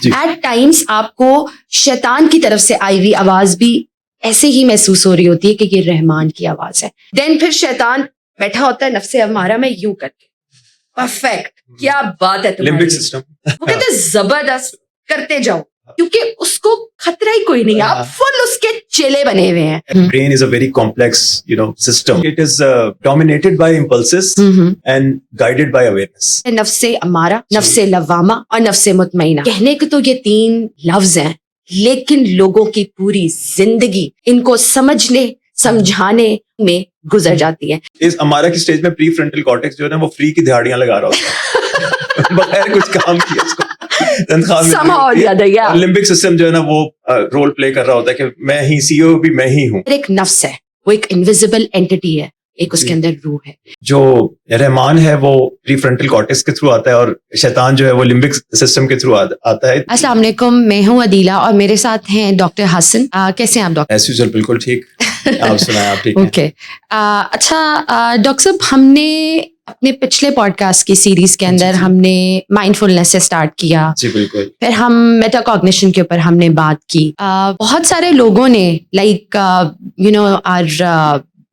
At Times آپ کو شیطان کی طرف سے آئی ہوئی آواز بھی ایسے ہی محسوس ہو رہی ہوتی ہے کہ یہ رحمان کی آواز ہے. دین پھر شیطان بیٹھا ہوتا ہے نفس امارہ میں یوں کر کے پرفیکٹ کیا بات ہے لمبک سسٹم وہ کہتے ہیں زبردست کرتے جاؤ کیونکہ اس کو خطرہ ہی کوئی نہیں, آپ فل اس کے چیلے بنے ہوئے ہیں. brain is a very complex system. It is dominated by impulses and guided by awareness. نفس امارہ, نفس لوامہ اور نفس مطمئنہ. کہنے کے تو یہ 3 لفظ ہیں لیکن لوگوں کی پوری زندگی ان کو سمجھنے سمجھانے میں گزر جاتی ہے. اس امارہ کی سٹیج میں پری فرنٹل کارٹیکس جو ہے نا وہ فری کی دہاڑیاں لگا رہا ہوتا ہے بغیر کچھ کام کیے اس کو لمبک سسٹم جو ہے نا وہ رول پلے کر رہا ہوتا ہے کہ میں ہی سی او بھی میں ہی ہوں. ایک نفس ہے, وہ ایک انویزیبل اینٹی ہے, ایک اس کے اندر روح ہے. جو رحمان ہے وہ پری فرنٹل کارٹیکس کے تھرو آتا ہے اور شیطان جو ہے وہ لمبک سسٹم کے تھرو آتا ہے. السلام علیکم, میں ہوں عدیلہ اور میرے ساتھ ہیں ڈاکٹر حسن. کیسے ہیں آپ ڈاکٹر؟ ایز یوزول بالکل ٹھیک, آپ سنائیں آپ ٹھیک ہیں؟ اوکے اچھا ڈاکٹر صاحب, ہم نے اپنے پچھلے پوڈ کاسٹ کی سیریز کے اندر ہم نے مائنڈ فلنس سے اسٹارٹ کیا. جی بالکل. پھر ہم میٹا کوگنیشن کے اوپر ہم نے بات کی. بہت سارے لوگوں نے لائک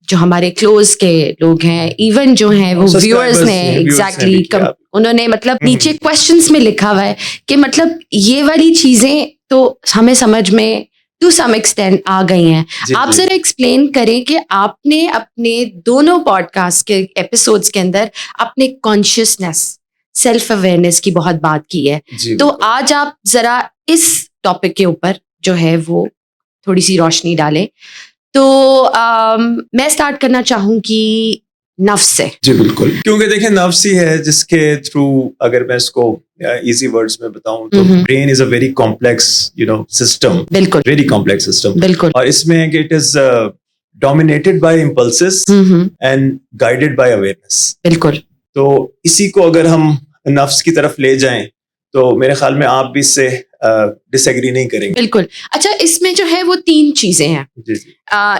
جو ہمارے کلوز کے لوگ ہیں, ایون جو ہیں وہ ویورز نے ایگزیکٹلی انہوں نے مطلب نیچے کوشچنس میں لکھا ہوا ہے کہ مطلب یہ والی چیزیں تو ہمیں سمجھ میں ٹو سم ایکسٹینٹ آ گئی ہیں. آپ ذرا ایکسپلین کریں کہ آپ نے اپنے دونوں پوڈ کاسٹ کے ایپیسوڈس کے اندر اپنے کانشیسنیس سیلف اویئرنیس کی بہت بات کی ہے, تو آج آپ ذرا اس ٹاپک کے اوپر جو ہے وہ تھوڑی سی روشنی ڈالیں. تو میں اسٹارٹ کرنا چاہوں گی نفس سے. جی بالکل, کیونکہ دیکھیں نفس ہی ہے جس کے تھرو, اگر میں اس کو ایزی ورڈز میں بتاؤں تو brain is a very complex system. بالکل, ویری کمپلیکس سسٹم. بالکل. اور اس میں کہ it is dominated by impulses and guided by awareness. بالکل. تو اسی کو اگر ہم نفس کی طرف لے جائیں تو میرے خیال میں آپ بھی اس سے ڈس ایگری نہیں کریں گے. بالکل. اچھا, اس میں جو ہے وہ 3 چیزیں ہیں جی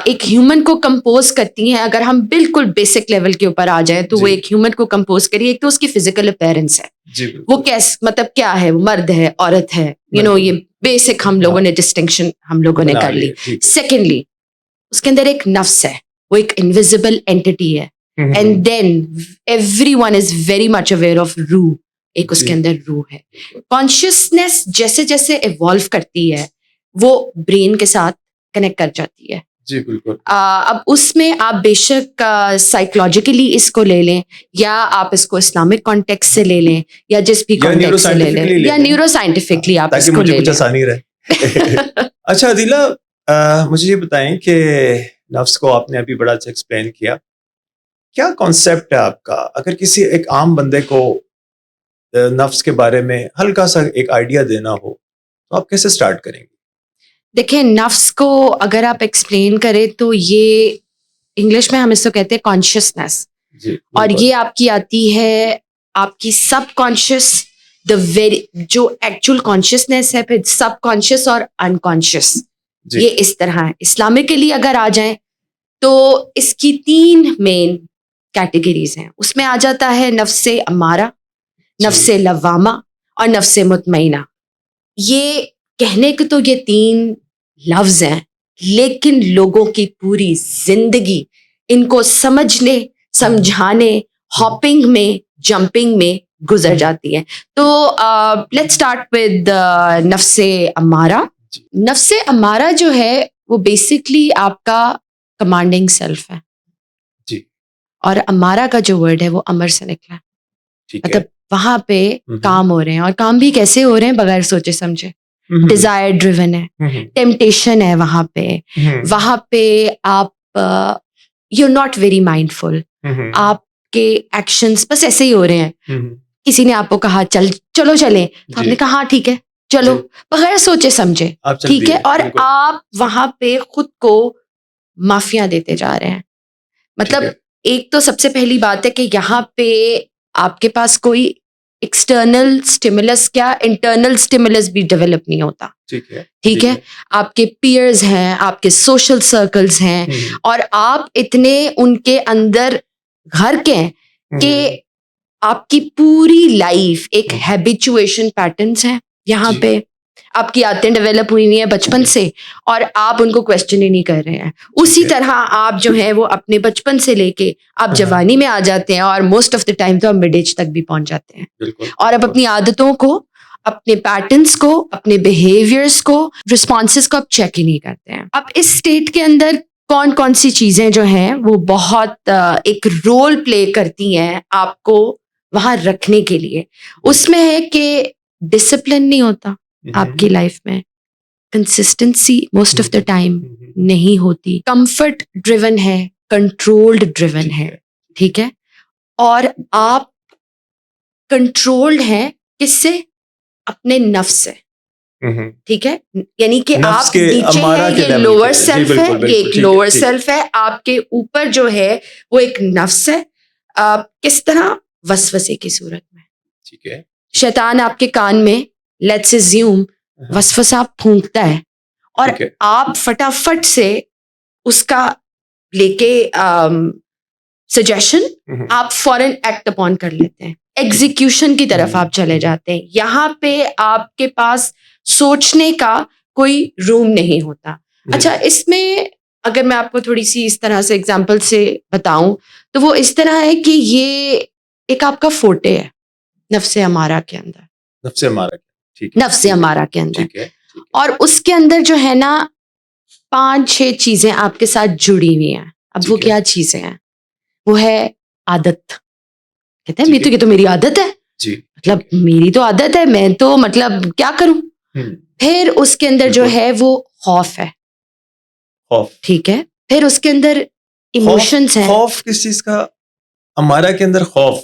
ایک ہیومن کو کمپوز کرتی ہیں. اگر ہم بالکل بیسک لیول کے اوپر آ جائیں تو وہ ایک ہیومن کو کمپوز کری. ایک تو اس کی فزیکل اپیرنس ہے, وہ مطلب کیا ہے, وہ مرد ہے عورت ہے, یہ بیسک ہم لوگوں نے ڈسٹنکشن ہم لوگوں نے کر لی. سیکنڈلی اس کے اندر ایک نفس ہے, وہ ایک انویزیبل اینٹی ہے. And then everyone is very much aware of روح, ایک اس کے اندر روح ہے. کانشیسنیس جیسے جیسے ایوالو کرتی ہے وہ برین کے ساتھ کنیکٹ کر جاتی ہے. جی بالکل. اب اس میں آپ بے شک سائیکولوجیکلی اس کو لے لیں, یا آپ اس کو اسلامک کانٹیکس سے لے لیں, یا جس بھی کانٹیکس سے لے لیں, یا نیورو سائنٹیفکلی آپ اس کو لے لیں, آسانی رہے. اچھا عدیلہ, مجھے یہ بتائیں کہ نفس کو آپ نے ابھی بڑا اچھا ایکسپلین کیا, کیا کانسیپٹ ہے آپ کا اگر کسی ایک عام بندے کو نفس کے بارے میں ہلکا سا ایک آئیڈیا دینا ہو تو آپ کیسے سٹارٹ کریں گے؟ دیکھیں, نفس کو اگر آپ ایکسپلین کریں تو یہ انگلش میں ہم اس کو کہتے ہیں کانشیسنیس, اور یہ آپ کی آتی ہے آپ کی سب کانشیس, جو ایکچوئل کانشیسنیس ہے, پھر سب کانشیس اور انکانشیس. یہ اس طرح ہے. اسلامکلی اگر آ جائیں تو اس کی 3 مین کیٹیگریز ہیں. اس میں آ جاتا ہے نفس امارہ, نفس لوامہ اور نفس مطمئنہ. یہ کہنے کے تو یہ 3 لفظ ہیں لیکن لوگوں کی پوری زندگی ان کو سمجھنے سمجھانے, ہاپنگ میں جمپنگ میں گزر جاتی ہے. تو لیٹس اسٹارٹ ود نفس امارہ. نفس امارہ جو ہے وہ بیسکلی آپ کا کمانڈنگ سیلف ہے. جی. اور امارہ کا جو ورڈ ہے وہ امر سے نکلا ہے, مطلب وہاں پہ کام ہو رہے ہیں, اور کام بھی کیسے ہو رہے ہیں, بغیر سوچے سمجھے. ڈیزائر ڈریون ہے, ٹیمپٹیشن ہے وہاں پہ آپ یو ناٹ ویری مائنڈ فل, آپ کے ایکشنز بس ایسے ہی ہو رہے ہیں. کسی نے آپ کو کہا چلو چلیں, تو آپ نے کہا ہاں ٹھیک ہے چلو, بغیر سوچے سمجھے, ٹھیک ہے. اور آپ وہاں پہ خود کو معافیاں دیتے جا رہے ہیں. مطلب ایک تو سب سے پہلی بات ہے کہ یہاں پہ آپ کے پاس کوئی ایکسٹرنل اسٹیمولس کیا انٹرنل اسٹیمولس بھی ڈیولپ نہیں ہوتا. ٹھیک ہے, آپ کے پیئرز ہیں, آپ کے سوشل سرکلز ہیں, اور آپ اتنے ان کے اندر گھر کے ہیں کہ آپ کی پوری لائف ایک ہیبیچویشن پیٹرنس ہیں یہاں پہ. آپ کی عادتیں ڈیولپ ہوئی ہوئی ہیں بچپن سے اور آپ ان کو کوشچن ہی نہیں کر رہے ہیں. اسی طرح آپ جو ہیں وہ اپنے بچپن سے لے کے آپ جوانی میں آ جاتے ہیں اور موسٹ آف دا ٹائم تو آپ مڈ ایج تک بھی پہنچ جاتے ہیں, اور آپ اپنی عادتوں کو, اپنے پیٹرنس کو, اپنے بیہیویئرس کو, رسپانسز کو آپ چیک ہی نہیں کرتے ہیں. اب اس اسٹیٹ کے اندر کون کون سی چیزیں جو ہیں وہ بہت ایک رول پلے کرتی ہیں آپ کو وہاں رکھنے کے لیے. اس میں ہے کہ ڈسپلن نہیں ہوتا آپ کی لائف میں, consistency most of the time نہیں ہوتی, کمفرٹ ڈریون ہے, کنٹرولڈ ڈریون ہے, ٹھیک ہے, اور آپ کنٹرولڈ ہیں کس سے؟ اپنے نفس سے, ٹھیک ہے, یعنی کہ آپ نیچے ہیں, یہ لوور سیلف ہے, یہ ایک لوور سیلف ہے, آپ کے اوپر جو ہے وہ ایک نفس ہے. کس طرح؟ وسوسے کی صورت میں, ٹھیک ہے, شیطان آپ کے کان میں لیٹس اسیوم وسوسہ پھونکتا ہے اور آپ فٹافٹ سے اس کا لے کے سجیشن آپ فوراً ایکٹ اپون کر لیتے ہیں, ایگزیکیوشن کی طرف آپ چلے جاتے ہیں. یہاں پہ آپ کے پاس سوچنے کا کوئی روم نہیں ہوتا. اچھا, اس میں اگر میں آپ کو تھوڑی سی اس طرح سے اگزامپل سے بتاؤں تو وہ اس طرح ہے کہ یہ ایک آپ کا فوٹے ہے نفس امارہ کے اندر, نفس امارہ, نفس امارہ کے اندر, اور اس کے اندر جو ہے نا 5-6 چیزیں آپ کے ساتھ جڑی ہوئی ہیں. اب وہ کیا چیزیں ہیں؟ وہ ہے عادت. کہتے ہیں یہ تو میری عادت ہے, مطلب میری تو عادت ہے, میں تو مطلب کیا کروں. پھر اس کے اندر جو ہے وہ خوف ہے, ٹھیک ہے, پھر اس کے اندر ایموشنز ہیں. خوف کس چیز کا؟ ہمارا کے اندر خوف,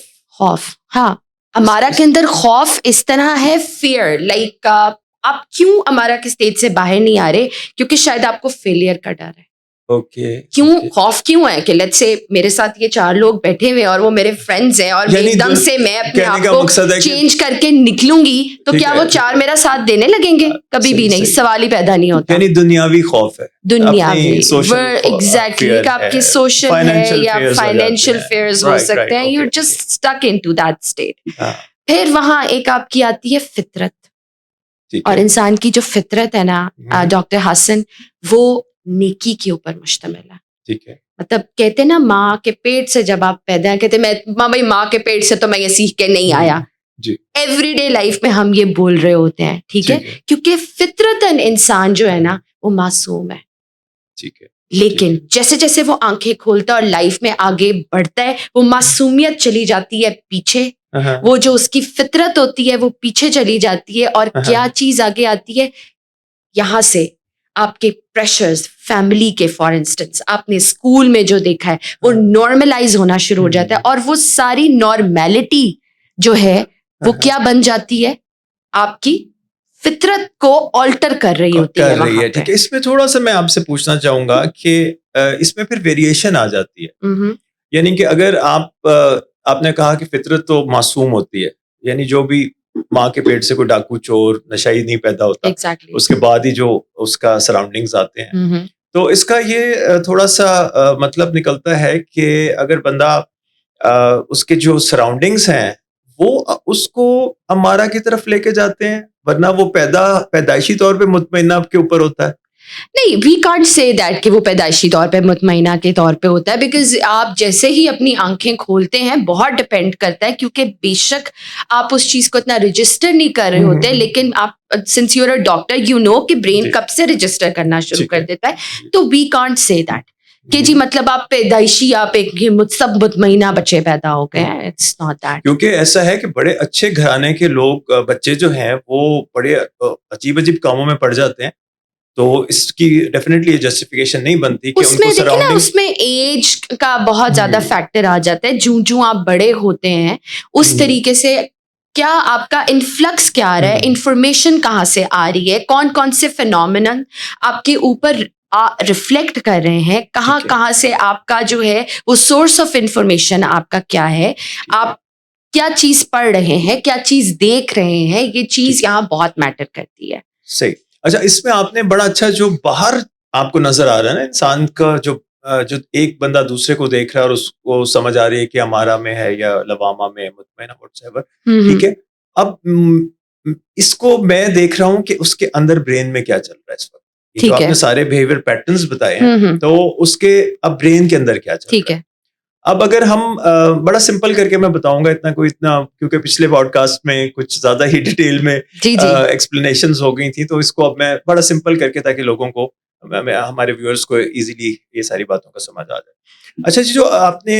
ہاں, ہمارا کے اندر خوف اس طرح ہے, فیئر, لائک آپ کیوں ہمارا کے اسٹیج سے باہر نہیں آ رہے؟ کیونکہ شاید آپ کو فیلئر کا ڈر ہے. کیوں خوف کیوں ہے کہ لیٹس سے میرے ساتھ یہ 4 لوگ بیٹھے ہوئے اور وہ میرے فرینڈز ہیں اور ایک دم سے میں اپنے آپ کو چینج کر کے نکلوں گی تو کیا وہ 4 میرا ساتھ دینے لگیں گے؟ کبھی بھی نہیں, سوال ہی پیدا نہیں ہوتا. یعنی دنیاوی خوف ہے, دنیاوی, ایگزیکٹلی, آپ کی سوشل ہے یا فائنینشیل فیئرز ہو سکتے ہیں, you just stick into that state. پھر وہاں ایک آپ کی آتی ہے فطرت, اور انسان کی جو فطرت ہے نا ڈاکٹر حسن, وہ نیکی کے اوپر مشتمل ہے. ٹھیک ہے, مطلب کہتے نا ماں کے پیٹ سے جب آپ پیدا ہیں, کہتے میں بھائی ماں کے پیٹ سے تو میں یہ سیکھ کے نہیں آیا. ایوری ڈے لائف میں ہم یہ بول رہے ہوتے ہیں, ٹھیک ہے, کیونکہ فطرتاً انسان جو ہے نا وہ معصوم ہے. ٹھیک ہے, لیکن جیسے جیسے وہ آنکھیں کھولتا ہے اور لائف میں آگے بڑھتا ہے, وہ معصومیت چلی جاتی ہے پیچھے, وہ جو اس کی فطرت ہوتی ہے وہ پیچھے چلی جاتی ہے, اور کیا چیز آگے آتی ہے یہاں سے؟ آپ کے پریشرز فیملی کے, فار انسٹنس آپ نے اسکول میں جو دیکھا ہے وہ نارملائز ہونا شروع ہو جاتا ہے, اور وہ ساری نارمیلٹی جو ہے وہ کیا بن جاتی ہے؟ آپ کی فطرت کو آلٹر کر رہی ہوتی ہے. ٹھیک ہے, اس میں تھوڑا سا میں آپ سے پوچھنا چاہوں گا کہ اس میں پھر ویریشن آ جاتی ہے. یعنی کہ اگر آپ نے کہا کہ فطرت تو معصوم ہوتی ہے, یعنی جو بھی ماں کے پیٹ سے کوئی ڈاکو چور نشئی نہیں پیدا ہوتا, اس کے بعد ہی جو اس کا سراؤنڈنگز آتے ہیں, تو اس کا یہ تھوڑا سا مطلب نکلتا ہے کہ اگر بندہ اس کے جو سراؤنڈنگز ہیں وہ اس کو ہمارا کی طرف لے کے جاتے ہیں, ورنہ وہ پیدائشی طور پہ مطمئنہ کے اوپر ہوتا ہے. نہیں, وی کانٹ سے دیٹ کہ وہ پیدائشی طور پہ مطمئنہ کے طور پہ ہوتا ہے, بیکاز آپ جیسے ہی اپنی آنکھیں کھولتے ہیں بہت ڈپینڈ کرتا ہے, کیونکہ بے شک آپ اس چیز کو اتنا رجسٹر نہیں کر رہے ہوتے, لیکن آپ since you are a doctor you know کہ برین کب سے رجسٹر کرنا شروع کر دیتا ہے. تو وی کانٹ سے دیٹ کہ جی مطلب آپ پیدائشی آپ ایک سب مطمئنہ بچے پیدا ہو گئے ہیں. It's not that. کیونکہ ایسا ہے کہ بڑے اچھے گھرانے کے لوگ بچے جو ہیں وہ بڑے عجیب کاموں میں پڑ جاتے ہیں, تو اس کی ڈیفینیٹلی جسٹیفیکیشن نہیں بنتی کہ ان کو سراؤنڈنگ. اس میں ایج کا بہت زیادہ فیکٹر آ جاتا ہے, جوں آپ بڑے ہوتے ہیں اس طریقے سے کیا آپ کا انفلکس کیا آ رہا ہے, انفارمیشن کہاں سے آ رہی ہے, کون کون سے فینومینن آپ کے اوپر ریفلیکٹ کر رہے ہیں, کہاں سے آپ کا جو ہے وہ سورس آف انفارمیشن آپ کا کیا ہے, آپ کیا چیز پڑھ رہے ہیں, کیا چیز دیکھ رہے ہیں, یہ چیز یہاں بہت میٹر کرتی ہے. صحیح. اچھا, اس میں آپ نے بڑا اچھا جو باہر آپ کو نظر آ رہا ہے نا انسان کا, جو ایک بندہ دوسرے کو دیکھ رہا ہے اور اس کو سمجھ آ رہی ہے کہ ہمارا میں ہے یا لوامہ میں مطمئنہ واٹس ایور, ٹھیک ہے. اب اس کو میں دیکھ رہا ہوں کہ اس کے اندر برین میں کیا چل رہا ہے اس وقت. جو آپ نے سارے بیہیویئر پیٹرنز بتائے ہیں تو اس کے اب برین کے اندر کیا چل رہا ہے. اب اگر ہم بڑا سمپل کر کے میں بتاؤں گا, اتنا کیونکہ پچھلے پوڈ کاسٹ میں کچھ زیادہ ہی ڈیٹیل میں ایکسپلینیشنز ہو گئی تھی, تو اس کو اب میں بڑا سمپل کر کے تاکہ لوگوں کو, ہمارے ویورز کو ایزیلی یہ ساری باتوں کا سمجھ آ جائے. اچھا جی, جو آپ نے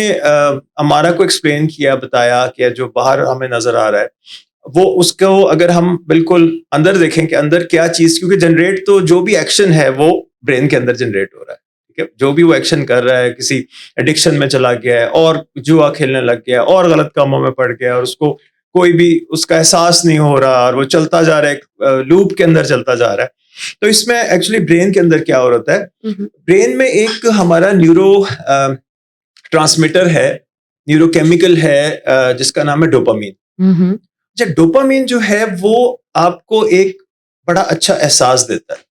ہمارا کو ایکسپلین کیا, بتایا کہ جو باہر ہمیں نظر آ رہا ہے وہ اس کو اگر ہم بالکل اندر دیکھیں کہ اندر کیا چیز, کیونکہ جنریٹ تو جو بھی ایکشن ہے وہ برین کے اندر جنریٹ ہو رہا ہے, ٹھیک ہے, جو بھی وہ ایکشن کر رہا ہے, کسی ایڈکشن میں چلا گیا ہے اور جوا کھیلنے لگ گیا اور غلط کاموں میں پڑ گیا اور اس کو کوئی بھی اس کا احساس نہیں ہو رہا اور وہ چلتا جا رہا ہے, لوپ کے اندر چلتا جا رہا ہے. تو اس میں ایکچولی برین کے اندر کیا ہو رہا ہے, برین میں ایک ہمارا نیورو ٹرانسمیٹر ہے, نیورو کیمیکل ہے جس کا نام ہے ڈوپامین. ڈوپامین جو ہے وہ آپ کو ایک بڑا اچھا احساس دیتا ہے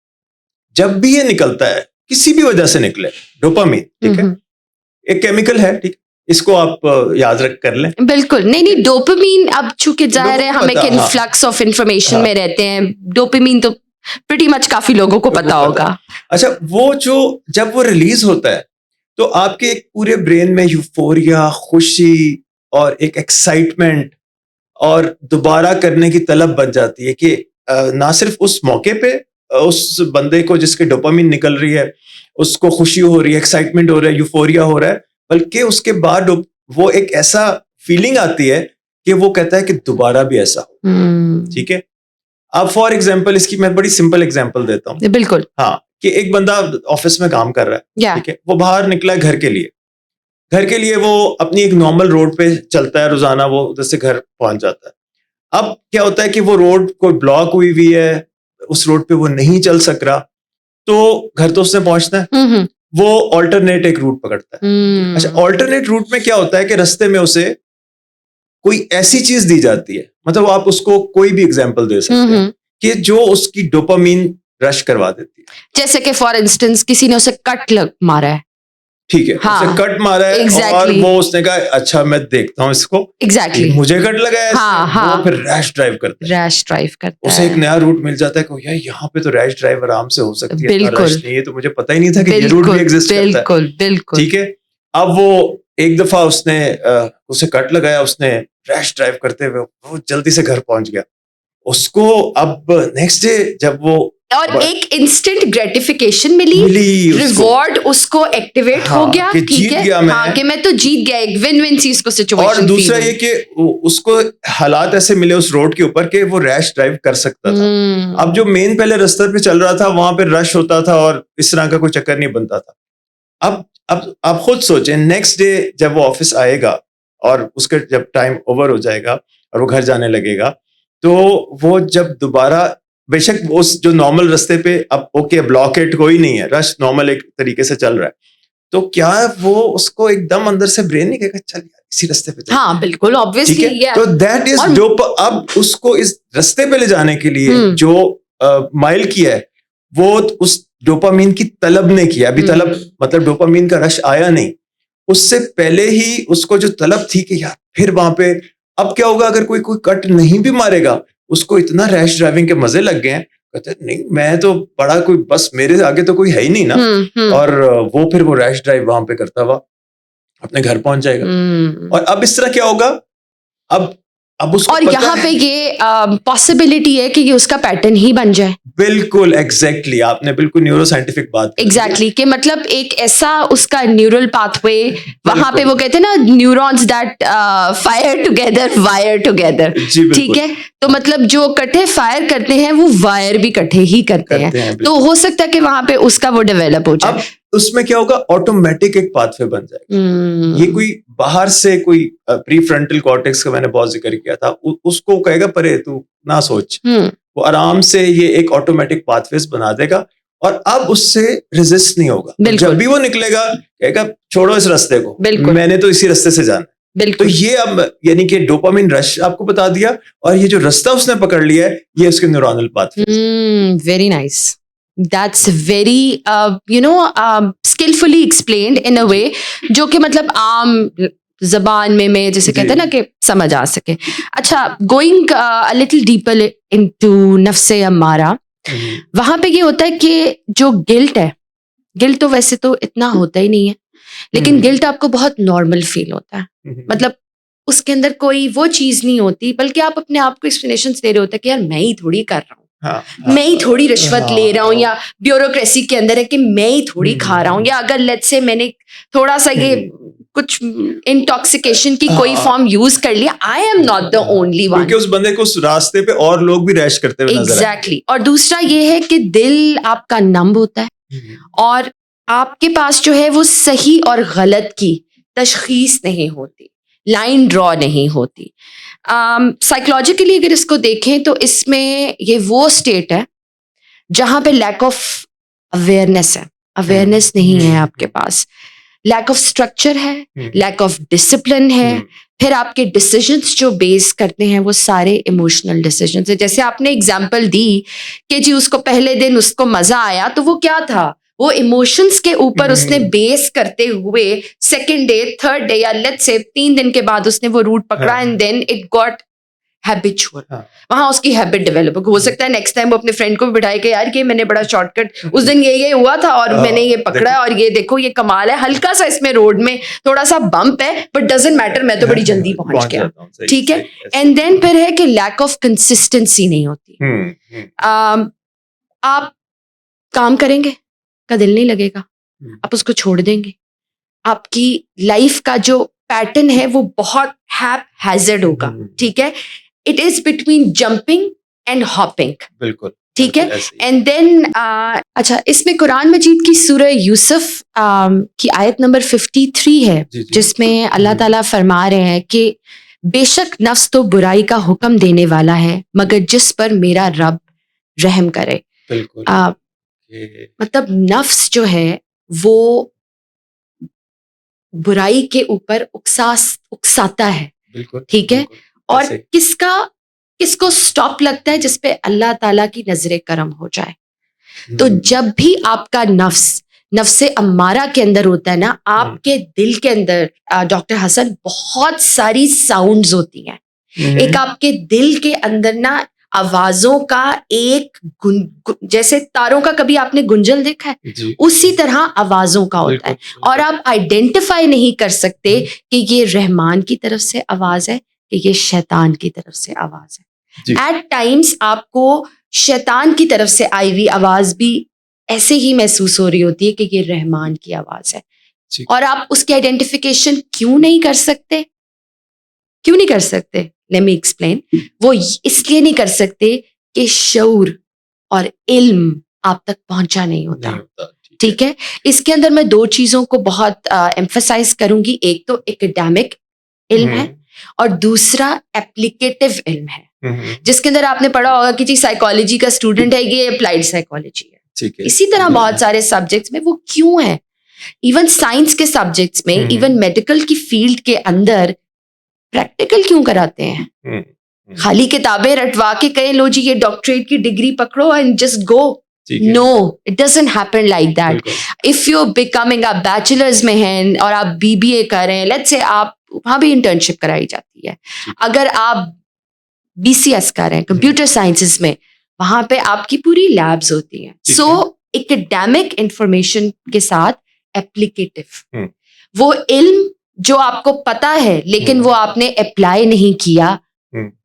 جب بھی یہ نکلتا ہے, کسی بھی وجہ سے نکلے. ڈوپامین ٹھیک ہے, ایک کیمیکل ہے, ٹھیک, اس کو آپ یاد کر لیں. بالکل نہیں, ڈوپامین اب چونکہ ظاہر ہے ہم ایک انفلکس آف انفارمیشن میں رہتے ہیں, ڈوپامین تو پریٹی مچ کافی لوگوں کو پتا ہوگا. اچھا, وہ جو جب وہ ریلیز ہوتا ہے تو آپ کے پورے برین میں یوفوریا, خوشی اور ایک ایکسائٹمنٹ اور دوبارہ کرنے کی طلب بن جاتی ہے کہ نہ صرف اس موقع پہ اس بندے کو جس کے ڈوپامین نکل رہی ہے اس کو خوشی ہو رہی ہے, ایکسائٹمنٹ ہو رہا ہے, یوفوریا ہو رہا ہے, بلکہ اس کے بعد وہ ایک ایسا فیلنگ آتی ہے کہ وہ کہتا ہے کہ دوبارہ بھی ایسا ہو. ٹھیک ہے, اب فار ایگزامپل اس کی میں بڑی سمپل ایگزامپل دیتا ہوں. بالکل, ہاں, کہ ایک بندہ آفس میں کام کر رہا ہے, ٹھیک ہے, وہ باہر نکلا ہے گھر کے لیے وہ اپنی ایک نارمل روڈ پہ چلتا ہے روزانہ, وہ ادھر سے گھر پہنچ جاتا ہے. اب کیا ہوتا ہے کہ وہ روڈ کوئی بلاک ہوئی ہے, اس روڈ پہ وہ نہیں چل سک رہا, تو گھر تو اس نے پہنچنا ہے, وہ آلٹرنیٹ ایک روٹ پکڑتا ہے. اچھا, آلٹرنیٹ روٹ میں کیا ہوتا ہے کہ رستے میں اسے کوئی ایسی چیز دی جاتی ہے, مطلب آپ اس کو کوئی بھی ایگزامپل دے سکتے ہیں کہ جو اس کی ڈوپامین رش کروا دیتی ہے. جیسے کہ فار انسٹنس کسی نے اسے کٹ مارا ہے, ٹھیک ہے, اسے کٹ مارا ہے اور وہ اس نے کہا اچھا میں دیکھتا ہوں اس کو, مجھے کٹ لگا ہے, وہ پھر ریش ڈرائیو کرتا ہے. اسے ایک نیا روٹ مل جاتا ہے کہ یار یہاں پہ تو ریش ڈرائیو آرام سے ہو سکتی ہے, رش نہیں ہے, تو مجھے پتہ ہی نہیں تھا کہ یہ روٹ بھی ایگزسٹ کرتا ہے. ٹھیک ہے, اب وہ ایک دفعہ اس نے اسے کٹ لگایا, اس نے ریش ڈرائیو کرتے ہوئے وہ جلدی سے گھر پہنچ گیا. اس کو اب نیکسٹ ڈے جب وہ اور ایک انسٹنٹ گریٹیفیکیشن ملی, ریوارڈ اس کو ایکٹیویٹ ہو گیا, ٹھیک ہے, ہاں کہ میں تو جیت گیا, ایک ون ون سی اس کو سچویشن. اور دوسرا یہ کہ اس کو حالات ایسے ملے اس روڈ کے اوپر کہ وہ ریش ڈرائیو کر سکتا تھا. اب جو مین پہلے رستے پہ چل رہا تھا وہاں پہ رش ہوتا تھا اور اس طرح کا کوئی چکر نہیں بنتا تھا. اب آپ خود سوچیں, نیکسٹ ڈے جب وہ آفس آئے گا اور اس کا جب ٹائم اوور ہو جائے گا اور وہ گھر جانے لگے گا, تو وہ جب دوبارہ بے شک اس جو نارمل رستے پہ اب اوکے بلاکیٹ کوئی نہیں ہے, رش نارمل ایک طریقے سے چل رہا ہے, تو کیا وہ اس کو ایک دم اندر سے برین نہیں کہے گا چل یار اسی رستے پہ, ہاں بالکل obviously, تو دیٹ از ڈوپ. اب اس کو اس رستے پہ لے جانے کے لیے جو مائل کیا ہے وہ اس ڈوپامین کی طلب نے کیا. ابھی طلب مطلب ڈوپامین کا رش آیا نہیں, اس سے پہلے ہی اس کو جو طلب تھی کہ یار پھر وہاں پہ اب کیا ہوگا اگر کوئی کٹ نہیں بھی مارے گا, اس کو اتنا ریش ڈرائیونگ کے مزے لگ گئے ہیں, کہتے نہیں میں تو بڑا کوئی, بس میرے آگے تو کوئی ہے ہی نہیں نا, اور وہ پھر وہ ریش ڈرائیو وہاں پہ کرتا ہوا اپنے گھر پہنچ جائے گا. اور اب اس طرح کیا ہوگا, اب اس کو اور یہاں پہ یہ پاسبلٹی ہے کہ یہ اس کا پیٹرن ہی بن جائے. بالکل ایگزیکٹلی, آپ نے بالکل نیورو سائنٹیفک بات کی. ایگزیکٹلی, کہ مطلب ایک ایسا اس کا نیورل پاتھ وے وہاں پہ, وہ کہتے ہیں نا neurons that fire together wire together, ٹھیک ہے, تو مطلب جو کٹھے فائر کرتے ہیں وہ وائر بھی کٹھے ہی کرتے ہیں, تو ہو سکتا ہے کہ وہاں پہ اس کا وہ ڈیولپ ہو جائے. اب اس میں کیا ہوگا, آٹومیٹک ایک پاتھ وے بن جائے گا. یہ کوئی باہر سے کوئی پری فرنٹل کارٹیکس کا میں نے بہت ذکر کیا تھا, اس کو کہے گا پرے تو نہ سوچ, وہ آرام سے یہ ایک آٹومیٹک پاتھ ویز بنا دے گا, اور اب اس سے ریزسٹ نہیں ہوگا. جب بھی وہ نکلے گا کہے گا چھوڑو اس رستے کو, میں نے تو اسی رستے سے جانا. تو یہ اب یعنی کہ ڈوپامین رش آپ کو بتا دیا, اور یہ جو رستہ اس نے پکڑ لیا ہے یہ اس کے neuronal pathways. Very nice, that's very skillfully explained in a way جو کہ مطلب عام زبان میں جیسے کہتے ہیں نا کہ سمجھ آ سکے. اچھا, گوئنگ لٹل ڈیپر انٹو نفس امارہ, وہاں پہ یہ ہوتا ہے کہ جو گلٹ ہے, گلٹ تو ویسے تو اتنا ہوتا ہی نہیں ہے, لیکن گلٹ آپ کو بہت نارمل فیل ہوتا ہے. مطلب اس کے اندر کوئی وہ چیز نہیں ہوتی, بلکہ آپ اپنے آپ کو ایکسپلینیشنز دے رہے ہوتے ہیں کہ یار میں ہی تھوڑی کر رہا ہوں, میں ہی تھوڑی رشوت لے رہا ہوں, یا بیوروکریسی کے اندر ہے کہ میں ہی تھوڑی کھا رہا ہوں, یا اگر لیٹس سے میں نے تھوڑا سا یہ کچھ انٹاکسیکیشن کی کوئی فارم یوز کر لیا, I am not the only one, کیونکہ اس بندے کو اس راستے پہ اور لوگ بھی ریش کرتے ہوئے نظر آئیں. ایگزیکٹلی. اور دوسرا یہ ہے کہ دل آپ کا نمب ہوتا ہے, اور آپ کے پاس جو ہے وہ صحیح اور غلط کی تشخیص نہیں ہوتی, لائن ڈرا نہیں ہوتی. سائیکولوجیکلی اگر اس کو دیکھیں تو اس میں یہ وہ اسٹیٹ ہے جہاں پہ لیک آف اویئرنیس ہے, اویئرنیس نہیں ہے آپ کے پاس, لیک آف اسٹرکچر ہے, لیک آف ڈسپلن ہے, پھر آپ کے ڈیسیجنس جو بیس کرتے ہیں وہ سارے ایموشنل ڈیسیجنس ہیں. جیسے آپ نے اگزامپل دی کہ جی اس کو پہلے دن اس کو مزہ آیا, تو وہ کیا تھا, وہ ایموشنس کے اوپر اس نے بیس کرتے ہوئے سیکنڈ ڈے, تھرڈ ڈے, یا لیٹس سے 3 دن کے بعد اس نے وہ روٹ پکڑا, اینڈ دین اٹ گاٹ ہیبچوئل. وہاں اس کی ہیبٹ ڈیولپ ہو سکتا ہے. نیکسٹ ٹائم وہ اپنے فرینڈ کو بھی بٹھائے کہ یار کہ میں نے بڑا شارٹ کٹ اس دن یہ ہوا تھا اور میں نے یہ پکڑا, اور یہ دیکھو یہ کمال ہے, ہلکا سا اس میں روڈ میں تھوڑا سا بمپ ہے بٹ ڈزنٹ میٹر, میں تو بڑی جلدی پہنچ گیا. ٹھیک ہے. اینڈ دین پھر ہے کہ لیک آف کنسسٹنسی نہیں ہوتی. آپ کام کریں گے, کا دل نہیں لگے گا, آپ اس کو چھوڑ دیں گے, آپ کی لائف کا جو پیٹرن ہے وہ بہت ہیزرڈ ہوگا. ٹھیک ہے. It is between jumping and hopping. بالکل ٹھیک ہے. اینڈ دین اچھا, اس میں قرآن مجید کی سورہ یوسف کی آیت نمبر 53 ہے, جس میں اللہ تعالیٰ فرما رہے ہیں کہ بے شک نفس تو برائی کا حکم دینے والا ہے مگر جس پر میرا رب رحم کرے. مطلب نفس جو ہے وہ برائی کے اوپر اکساتا ہے. ٹھیک ہے. اور کس کو سٹاپ لگتا ہے, جس پہ اللہ تعالیٰ کی نظر کرم ہو جائے. تو جب بھی آپ کا نفس امارہ کے اندر ہوتا ہے نا, آپ کے دل کے اندر ڈاکٹر حسن بہت ساری ساؤنڈز ہوتی ہیں. ایک آپ کے دل کے اندر نا آوازوں کا ایک جیسے تاروں کا کبھی آپ نے گنجل دیکھا ہے, اسی طرح آوازوں کا ہوتا ہے, اور آپ آئیڈینٹیفائی نہیں کر سکتے کہ یہ رحمان کی طرف سے آواز ہے کہ یہ شیطان کی طرف سے آواز ہے. ایٹ ٹائمز آپ کو شیطان کی طرف سے آئی ہوئی آواز بھی ایسے ہی محسوس ہو رہی ہوتی ہے کہ یہ رحمان کی آواز ہے, اور آپ اس کی آئیڈینٹیفیکیشن کیوں نہیں کر سکتے, کیوں نہیں کر سکتے؟ Let me explain. وہ اس لیے نہیں کر سکتے کہ شعور اور علم آپ تک پہنچا نہیں ہوتا. ٹھیک ہے. اس کے اندر میں 2 چیزوں کو بہت ایمفسائز کروں گی. ایک تو ایکڈیمک علم ہے, اور دوسرا اپلیکیٹو علم ہے, جس کے اندر آپ نے پڑھا ہوگا کہ جی سائیکالوجی کا اسٹوڈنٹ ہے, یہ اپلائیڈ سائیکالوجی ہے. اسی طرح بہت سارے سبجیکٹس میں وہ کیوں ہیں, ایون سائنس کے سبجیکٹس میں, ایون میڈیکل کی فیلڈ کے اندر پریکٹیکل کیوں کراتے ہیں؟ خالی کتابیں رٹوا کے کہیں لو جی یہ ڈاکٹریٹ کی ڈگری پکڑو and just go. No, it doesn't happen like that. If you becoming آپ بیچلرز میں ہیں اور آپ BBA کر رہے ہیں, لیٹس سے آپ وہاں بھی انٹرنشپ کرائی جاتی ہے. اگر آپ BCS کر رہے ہیں کمپیوٹر سائنسز میں, وہاں پہ آپ کی پوری لیبز ہوتی ہیں. سو ایکڈیمک انفارمیشن کے ساتھ اپلیکیٹو, وہ علم جو آپ کو پتا ہے لیکن وہ آپ نے اپلائی نہیں کیا,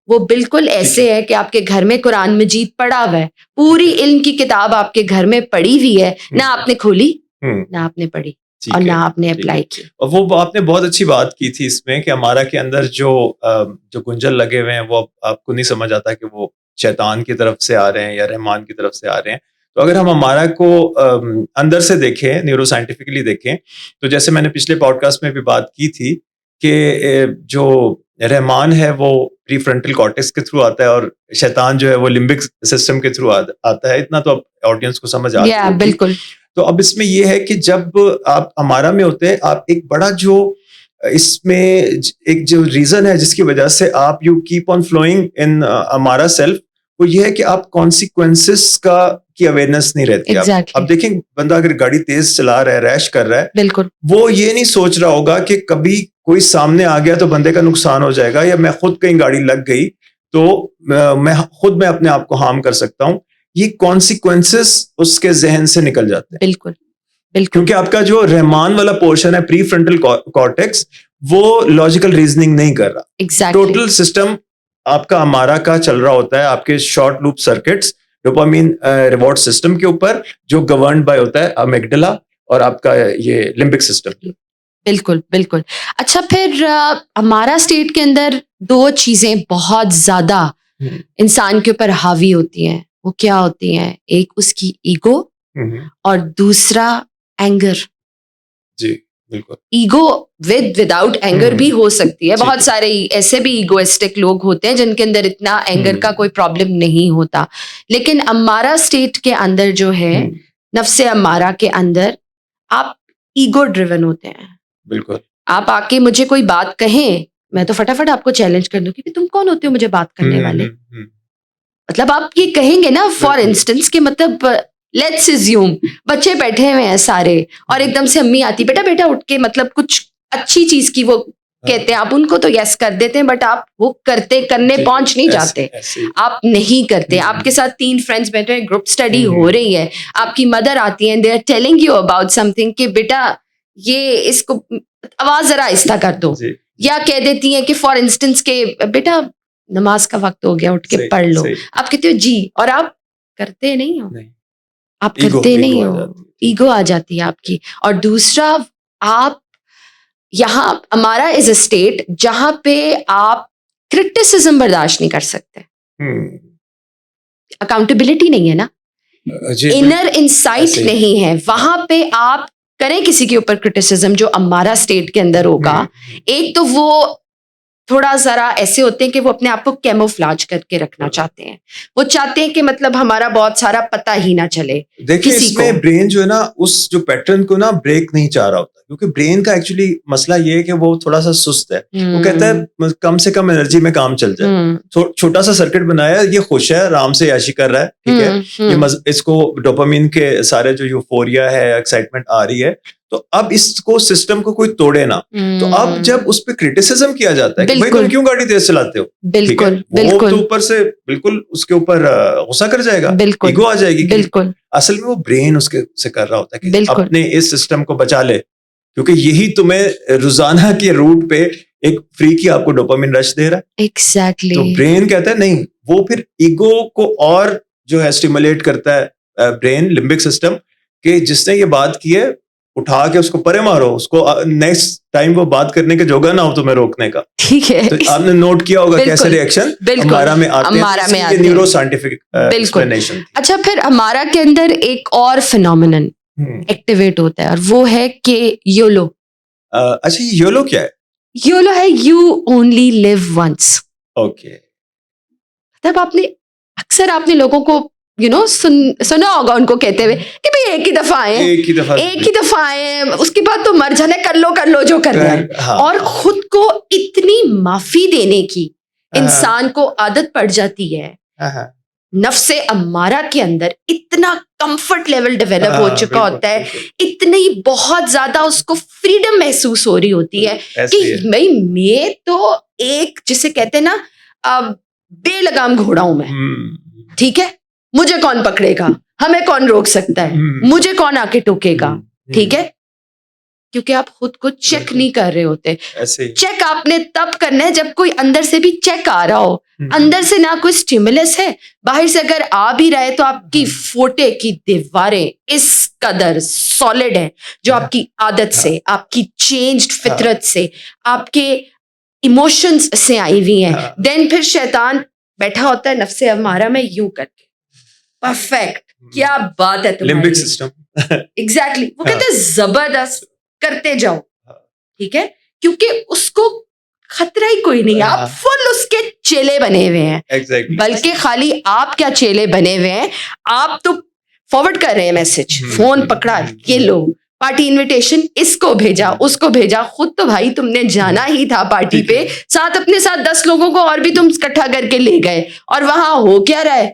وہ بالکل ایسے ہے کہ آپ کے گھر میں قرآن مجید پڑھا ہوا ہے, پوری علم کی کتاب آپ کے گھر میں پڑھی ہوئی ہے, نہ آپ نے کھولی نہ آپ نے پڑھی اور نہ آپ نے اپلائی کی. وہ آپ نے بہت اچھی بات کی تھی اس میں کہ ہمارا کے اندر جو گنجل لگے ہوئے ہیں وہ آپ کو نہیں سمجھ آتا کہ وہ شیطان کی طرف سے آ رہے ہیں یا رحمان کی طرف سے آ رہے ہیں. تو اگر ہم ہمارا کو اندر سے دیکھیں, نیورو سائنٹیفکلی دیکھیں, تو جیسے میں نے پچھلے پوڈ کاسٹ میں بھی بات کی تھی کہ جو رحمان ہے وہ پری فرنٹل کارٹیکس کے تھرو آتا ہے اور شیطان جو ہے وہ لمبک سسٹم کے تھرو آتا ہے. اتنا تو اب آڈینس کو سمجھ آ گیا. بالکل. تو اب اس میں یہ ہے کہ جب آپ ہمارا میں ہوتے ہیں, آپ ایک بڑا جو اس میں ایک جو ریزن ہے جس کی وجہ سے آپ یو کیپ آن فلوئنگ ان ہمارا سیلف, وہ یہ ہے کہ آپ کانسیکوینسز کی اویئرنیس نہیں رہتی. اب دیکھیں بندہ اگر گاڑی تیز چلا رہا ہے, ریش کر رہا ہے, بالکل وہ یہ نہیں سوچ رہا ہوگا کہ کبھی کوئی سامنے آ گیا تو بندے کا نقصان ہو جائے گا, یا میں خود کہیں گاڑی لگ گئی تو میں اپنے آپ کو ہارم کر سکتا ہوں. یہ کانسیکوینسز اس کے ذہن سے نکل جاتے ہیں. بالکل بالکل, کیونکہ آپ کا جو رحمان والا پورشن ہے, پری فرنٹل کارٹیکس, وہ لاجیکل ریزننگ نہیں کر رہا. ٹوٹل سسٹم آپ کا امارا کا چل رہا ہوتا ہے, آپ کے short loop circuits dopamine reward system کے اوپر, جو گورنڈ بائی ہوتا ہے امیگڈلا اور آپ کا یہ لمبک سسٹم. بالکل بالکل. اچھا پھر ہمارا اسٹیٹ کے اندر 2 چیزیں بہت زیادہ انسان کے اوپر حاوی ہوتی ہیں, وہ کیا ہوتی ہیں؟ ایک اس کی ایگو اور دوسرا اینگر. جی بالکل. ایگو وداؤٹ اینگر بھی ہو سکتی ہے. بہت سارے ایسے بھی ایگوئسٹک لوگ ہوتے ہیں جن کے اندر اتنا اینگر کا کوئی پرابلم نہیں ہوتا, لیکن امارا اسٹیٹ کے اندر جو ہے, نفس امارا کے اندر آپ ایگو ڈریون ہوتے ہیں. بالکل. آپ آ کے مجھے کوئی بات کہیں, میں تو فٹافٹ آپ کو چیلنج کر دوں کہ تم کون ہوتے ہو مجھے بات کرنے والے. مطلب آپ یہ کہیں گے نا فار انسٹنس کہ مطلب لیٹس اسیوم بچے بیٹھے ہوئے ہیں سارے, اور ایک دم سے امی آتی, بیٹا بیٹا اٹھ کے, مطلب کچھ اچھی چیز کی وہ کہتے ہیں, آپ ان کو تو یس کر دیتے ہیں, بٹ آپ وہ کرنے پہنچ نہیں جاتے, آپ نہیں کرتے. آپ کے ساتھ 3 فرینڈس بیٹھے ہیں, گروپ اسٹڈی ہو رہی ہے, آپ کی مدر آتی ہیں, they are telling you about something کہ بیٹا یہ اس کو آواز ذرا آہستہ کر دو, یا کہہ دیتی ہیں کہ فار انسٹنس کہ بیٹا نماز کا وقت ہو گیا, اٹھ کے پڑھ لو. آپ کہتے ہو جی, اور آپ کرتے نہیں ہو, آپ کرتے نہیں ہو, ایگو آ جاتی ہے آپ کی. اور دوسرا, آپ یہاں ہمارا از اے اسٹیٹ جہاں پہ آپ کرٹیسزم برداشت نہیں کر سکتے. اکاؤنٹیبلٹی نہیں ہے نا, انر انسائٹ نہیں ہے. وہاں پہ آپ کریں کسی کے اوپر کرٹیسزم جو ہمارا اسٹیٹ کے اندر ہوگا, ایک تو وہ تھوڑا ذرا ایسے ہوتے ہیں کہ وہ اپنے آپ کو کیموفلاج کر کے رکھنا چاہتے ہیں. وہ چاہتے ہیں کہ مطلب ہمارا بہت سارا پتہ ہی نہ چلے. دیکھیں اس میں برین جو ہے نا, اس جو پیٹرن کو نا بریک نہیں چاہ رہا ہوتا, کیونکہ برین کا ایکچولی مسئلہ یہ ہے کہ وہ تھوڑا سا سست ہے. وہ کہتا ہے کم سے کم انرجی میں کام چل جائے. چھوٹا سا سرکٹ بنایا, یہ خوش ہے, آرام سے عیاشی کر رہا ہے, ٹھیک ہے, یہ اس کو ڈوپامین کے سارے جو یوفوریا ہے, ایکسائٹمنٹ آ رہی ہے, تو اب اس کو سسٹم کو کوئی توڑے نا. تو اب جب اس پہ کرٹیسزم کیا جاتا ہے کہ بھائی تم کیوں گاڑی تیز چلاتے ہو, بالکل وہ تو اوپر سے بالکل اس کے اوپر غصہ کر جائے گا, ایگو آ جائے گی. بالکل اصل میں وہ برین اس کے سے کر رہا ہوتا ہے کہ اپنے اس سسٹم کو بچا لے, کیونکہ یہی تمہیں روزانہ کے روٹ پہ ایک فری کی آپ کو ڈوپامین رش دے رہا ہے. ایگزیکٹلی. تو برین کہتا ہے نہیں, وہ پھر ایگو کو اور جو ہے اسٹیمولیٹ کرتا ہے برین, لمبک سسٹم, کہ جس نے یہ بات کی ہے اٹھا کے اس کو پرے مارو, اس کو نیکسٹ ٹائم وہ بات کرنے کے جوگا نہ ہو تمہیں روکنے کا. ٹھیک ہے, تو آپ نے نوٹ کیا ہوگا کیسے ریئیکشن ہمارا میں آتے ہیں, نیورو سائنٹیفک ایکسپلینیشن. اچھا پھر ہمارا کے اندر ایک اور فینومینن ایکٹیویٹ ہوتا ہے, اور وہ ہے کہ یولو. اچھا یولو کیا ہے؟ یولو ہے you only live once. Okay. تب اکثر آپ نے لوگوں کو سنا ہوگا ان کو کہتے ہوئے کہ بھئی ایک ہی دفعہ آئے, اس کے بعد تو مر جانا, کر لو جو کرنا ہے. اور خود کو اتنی معافی دینے کی انسان کو عادت پڑ جاتی ہے, نفس امارہ کے اندر اتنا کمفرٹ لیول ڈیولپ ہو چکا ہوتا ہے, اتنی بہت زیادہ اس کو فریڈم محسوس ہو رہی ہوتی ہے کہ بھئی میں تو ایک جسے کہتے ہیں نا بے لگام گھوڑا ہوں میں, ٹھیک ہے, مجھے کون پکڑے گا, ہمیں کون روک سکتا ہے, مجھے کون آ کے ٹوکے گا, ٹھیک ہے. کیونکہ آپ خود کو چیک نہیں کر رہے ہوتے. چیک آپ نے تب کرنا ہے جب کوئی اندر سے بھی چیک آ رہا ہو. اندر سے نہ کوئی سٹیمولس ہے, باہر سے اگر آ بھی رہے تو آپ کی فوٹے کی دیواریں اس قدر سالڈ ہیں, جو آپ کی عادت سے, آپ کی چینجڈ فطرت سے, آپ کے ایموشنز سے آئی ہوئی ہیں. دین پھر شیطان بیٹھا ہوتا ہے نفس امارہ میں یوں کر کے, پرفیکٹ, کیا بات ہے تمہاری, لمبک سسٹم. ایگزیکٹلی. وہ کہتے ہیں زبردست کرتے جاؤ, ٹھیک ہے, کیونکہ اس کو خطرہ ہی کوئی نہیں. آپ فل اس کے چیلے بنے ہوئے ہیں, بلکہ خالی آپ کیا چیلے بنے ہوئے ہیں, آپ تو فارورڈ کر رہے ہیں میسج, فون پکڑا, یہ لو, پارٹی انویٹیشن اس کو بھیجا اس کو بھیجا, خود تو بھائی تم نے جانا ہی تھا پارٹی پہ, ساتھ اپنے ساتھ 10 لوگوں کو اور بھی تم اکٹھا کر کے لے گئے, اور وہاں ہو کیا رہا ہے,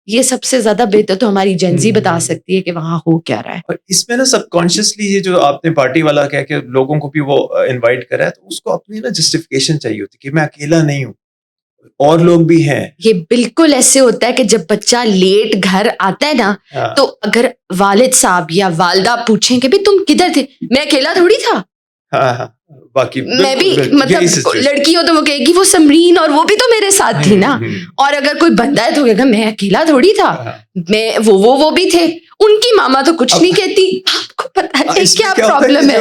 یہ سب سے زیادہ بہتر تو ہماری جنزی بتا سکتی ہے کہ وہاں ہو کیا رہا ہے. اور اس میں نا سب کانشیسلی یہ جو آپ نے پارٹی والا کہہ کے لوگوں کو بھی وہ انوائٹ کرا ہے, تو اس کو اپنی نا جسٹیفیکیشن چاہیے ہوتی کہ میں اکیلا نہیں ہوں, اور لوگ بھی ہیں. یہ بالکل ایسے ہوتا ہے کہ جب بچہ لیٹ گھر آتا ہے نا, تو اگر والد صاحب یا والدہ پوچھیں کہ بھی تم کدھر تھے, میں اکیلا تھوڑی تھا, باقی میں بھی مطلب لڑکی ہو تو وہ کہے گی وہ سمرین اور وہ بھی تو میرے ساتھ تھی نا, اور اگر کوئی بندہ ہے تو کہے گا میں اکیلا تھوڑی تھا, میں وہ بھی تھے, ان کی ماما تو کچھ نہیں کہتی. آپ کو پتا ہے کیا پرابلم ہے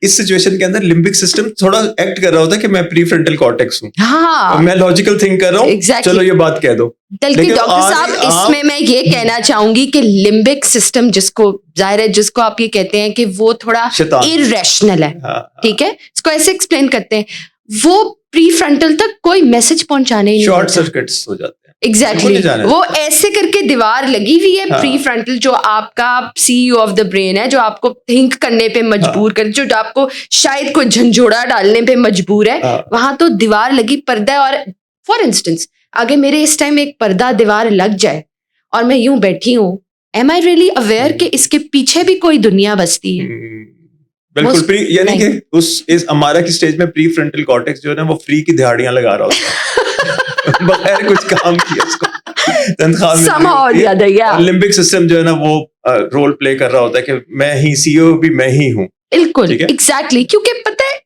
اس سچویشن کے اندر لمبک سسٹم تھوڑا ایکٹ کر رہا ہوتا ہے کہ میں پری فرنٹل کارٹیکس ہوں, میں لاجیکل تھنک کر رہا ہوں, چلو یہ بات کہہ دو. بلکہ ڈاکٹر صاحب اس میں یہ کہنا چاہوں گی کہ لمبک سسٹم جس کو ظاہر ہے جس کو آپ یہ کہتے ہیں کہ وہ تھوڑا irrational ہے, ٹھیک ہے, اس کو ایسے ایکسپلین کرتے ہیں, وہ پری فرنٹل تک کوئی میسج پہنچانے نہیں, شارٹ سرکٹس ہو جاتے ہیں. ایگزیکٹلی, وہ ایسے کر کے دیوار لگی ہوئی ہے پری فرنٹل, جو آپ کا CEO آف دا برین ہے, جو آپ کو تھنک کرنے پہ مجبور کر, جو آپ کو شاید کوئی جھنجھوڑا ڈالنے پہ مجبور ہے, وہاں تو دیوار لگی, پردہ ہے. اور فار انسٹنس اگر میرے اس ٹائم ایک پردہ دیوار لگ جائے اور میں یوں بیٹھی ہوں, ایم آئی ریئلی اویئر کہ اس کے پیچھے بھی کوئی دنیا بستی ہے؟ بالکل. یعنی کہ اس ہمارا کی سٹیج میں پری فرنٹل کارٹیکس جو ہے نا وہ فری کی دہاڑیاں لگا رہا ہوتا ہے بغیر کچھ کام کیا, اس کو تنخواہ ملتی ہے. لمبک سسٹم جو ہے نا وہ رول پلے کر رہا ہوتا ہے کہ میں ہی CEO بھی میں ہی ہوں. بالکل ایگزیکٹلی, کیونکہ پتہ ہے